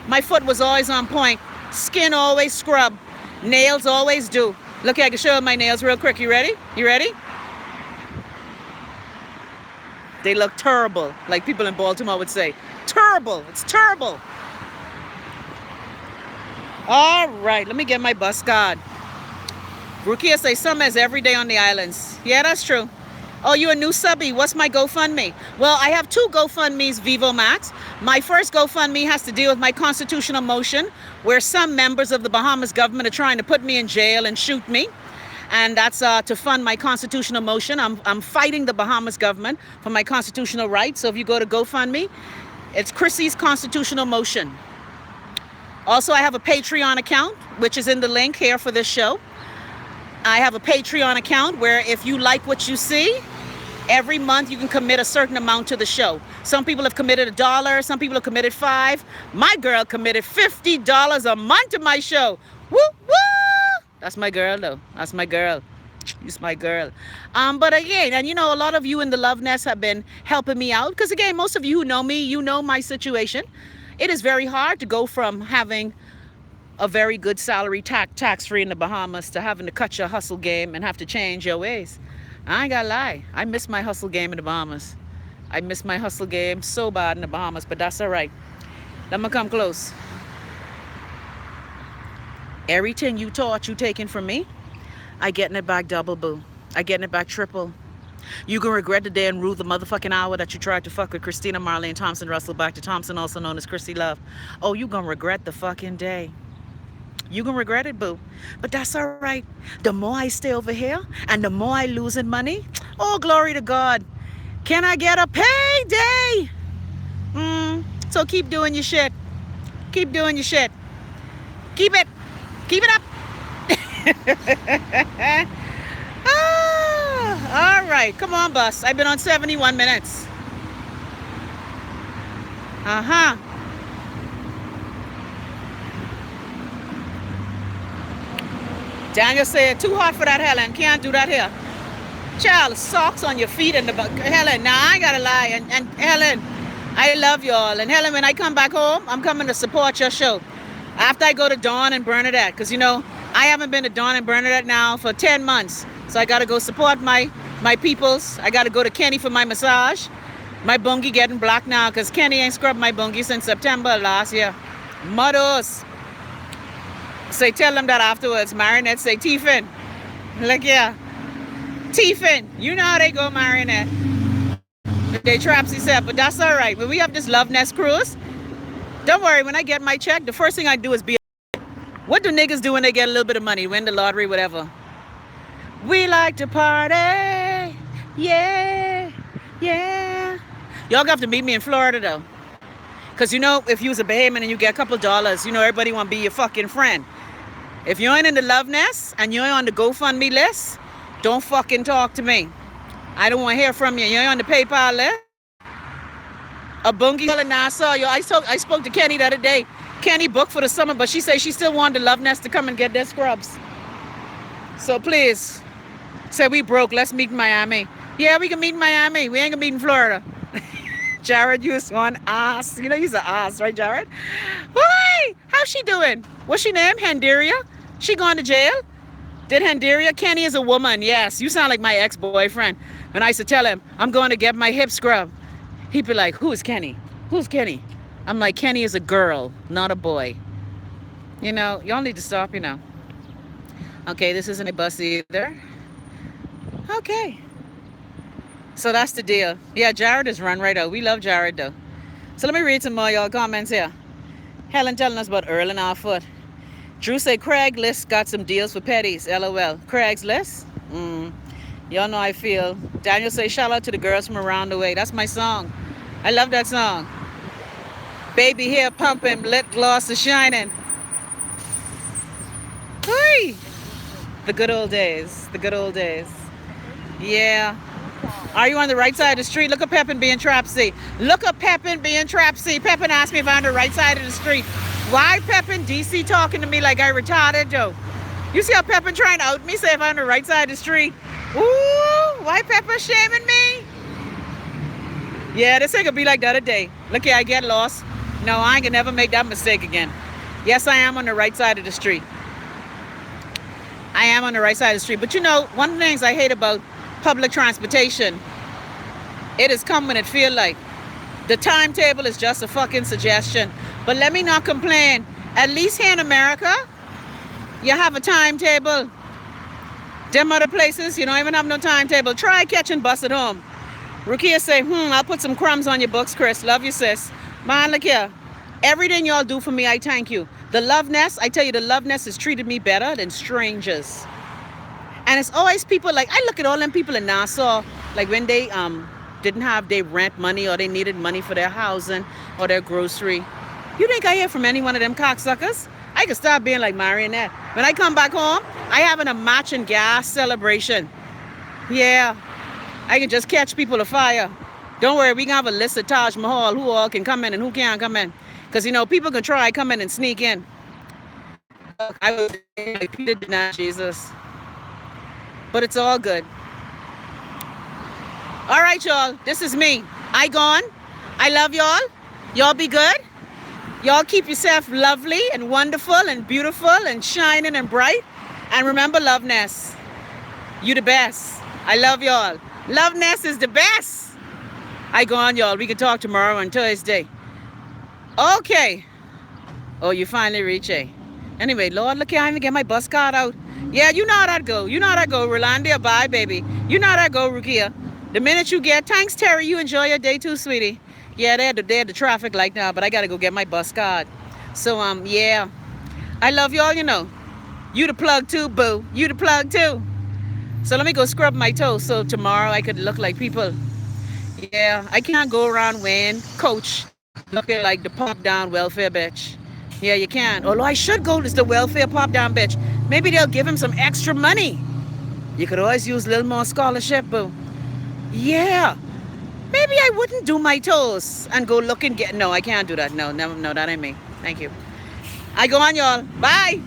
my foot was always on point. Skin always scrub. Nails always do. Look, I can show you my nails real quick. You ready? You ready? They look terrible, like people in Baltimore would say. Terrible. It's terrible. All right, let me get my bus card. Rukia say summer is every day on the islands. Yeah, that's true. Oh, you a new subby. What's my GoFundMe? Well, I have two GoFundMes, Vivo Max. My first GoFundMe has to deal with my constitutional motion, where some members of the Bahamas government are trying to put me in jail and shoot me. And that's to fund my constitutional motion. I'm fighting the Bahamas government for my constitutional rights. So if you go to GoFundMe, it's Chrissy's constitutional motion. Also, I have a Patreon account, which is in the link here for this show. I have a Patreon account where if you like what you see, every month you can commit a certain amount to the show. Some people have committed $1, some people have committed $5. My girl committed $50 a month to my show. Woo woo! That's my girl though. That's my girl. She's my girl. But again, and you know, a lot of you in the Love Nest have been helping me out. Because again, most of you who know me, you know my situation. It is very hard to go from having a very good salary tax-free in the Bahamas to having to cut your hustle game and have to change your ways. I ain't gotta lie. I miss my hustle game in the Bahamas. I miss my hustle game so bad in the Bahamas, but that's all right. Let me come close. Everything you taught, you taking from me, I getting it back double, boo. I getting it back triple. You can regret the day and rue the motherfucking hour that you tried to fuck with Christina Marlene Thompson Russell back to Thompson, also known as Chrissy Love. Oh, you gonna regret the fucking day. You gonna regret it, boo. But that's all right. The more I stay over here and the more I losing money, oh, glory to God. Can I get a payday? So keep doing your shit. Keep doing your shit. Keep it. Keep it up. All right. Come on, bus. I've been on 71 minutes. Uh-huh. Daniel said, too hot for that, Helen. Can't do that here. Child, socks on your feet and the Helen, nah, I ain't gotta lie. And Helen, I love y'all. And Helen, when I come back home, I'm coming to support your show. After I go to Dawn and Bernadette. Because, you know, I haven't been to Dawn and Bernadette now for 10 months. So I got to go support my peoples. I got to go to Kenny for my massage. My bungie getting black now because Kenny ain't scrubbed my bungie since September last year. Mothers. Say, tell them that afterwards. Marinette say, Tiffin. Look, yeah. Tiffin. You know how they go, Marinette. They trapsy said, but that's all right. When we have this Love Nest cruise, don't worry. When I get my check, the first thing I do is be. What do niggas do when they get a little bit of money? Win the lottery, whatever. We like to party. Yeah. Yeah. Y'all have to meet me in Florida, though. Because, you know, if you was a Bahamian and you get a couple dollars, you know, everybody want to be your fucking friend. If you ain't in the Love Nest and you ain't on the GoFundMe list, don't fucking talk to me. I don't want to hear from you. You ain't on the PayPal list. A bungie in Nassau. Yo, I spoke to Kenny the other day. Kenny booked for the summer, but she said she still wanted the Love Nest to come and get their scrubs. So please, say we broke. Let's meet in Miami. Yeah, we can meet in Miami. We ain't gonna meet in Florida. Jared, you was one ass. You know he's an ass, right, Jared? Why? How's she doing? What's she name? Handaria? She going to jail? Did Handaria? Kenny is a woman, yes. You sound like my ex-boyfriend. When I used to tell him, I'm going to get my hip scrub, he'd be like, who is Kenny? Who's Kenny? I'm like, Kenny is a girl, not a boy. You know, y'all need to stop, you know. Okay, this isn't a bus either. Okay. So that's the deal. Yeah, Jared is run right out. We love Jared, though. So let me read some more y'all comments here. Helen telling us about Earl and our foot. Drew said Craigslist got some deals for petties. LOL. Craigslist? Y'all know how I feel. Daniel say shout out to the girls from around the way. That's my song. I love that song. Baby hair pumping, lip gloss is shining. Hey! The good old days. The good old days. Yeah. Are you on the right side of the street? Look at Pepin being trapsy. Look at Pepin being trapsy. Pepin asked me if I'm on the right side of the street. Why Pepin DC talking to me like I retarded, Joe? You see how Pepin trying to out me, say if I'm on the right side of the street? Ooh, why Pepin shaming me? Yeah, this ain't gonna be like the other day. Look here, I get lost. No, I ain't gonna never make that mistake again. Yes, I am on the right side of the street. I am on the right side of the street. But you know, one of the things I hate about public transportation, it has come when it feel like. The timetable is just a fucking suggestion. But let me not complain. At least here in America, you have a timetable. Them other places, you don't even have no timetable. Try catching bus at home. Rukia say, I'll put some crumbs on your books, Chris. Love you, sis. Man, look here. Everything y'all do for me, I thank you. The Love Nest, I tell you, the Love Nest has treated me better than strangers. And it's always people like, I look at all them people in Nassau, like when they didn't have their rent money or they needed money for their housing or their grocery. You think I hear from any one of them cocksuckers? I could stop being like Marionette. When I come back home, I having a matching gas celebration. Yeah, I can just catch people afire. Don't worry, we can have a list of Taj Mahal, who all can come in and who can't come in. Because, you know, people can try come in and sneak in. Look, I was like Peter did not, Jesus. But it's all good. All right, y'all, this is me. I gone. I love y'all. Y'all be good. Y'all keep yourself lovely and wonderful and beautiful and shining and bright. And remember, Love Nest, you the best. I love y'all. Love Nest is the best. I go on, y'all. We can talk tomorrow on Thursday. Okay. Oh, you finally reach it. Anyway, Lord, look here. I even get my bus card out. Yeah, you know how that go. You know how that go. Rolandia, bye, baby. You know how that go, Rukia. The minute you get, thanks, Terry. You enjoy your day too, sweetie. Yeah, they had the traffic light now, but I got to go get my bus card. So, yeah. I love y'all, you know. You the plug too, boo. You the plug too. So let me go scrub my toes so tomorrow I could look like people. Yeah, I can't go around wearing Coach looking like the pop down welfare bitch. Yeah, you can. Although I should go as the welfare pop down bitch. Maybe they'll give him some extra money. You could always use a little more scholarship, boo. Yeah. Maybe I wouldn't do my toes and go look and get. No, I can't do that. No, that ain't me. Thank you. I go on, y'all. Bye.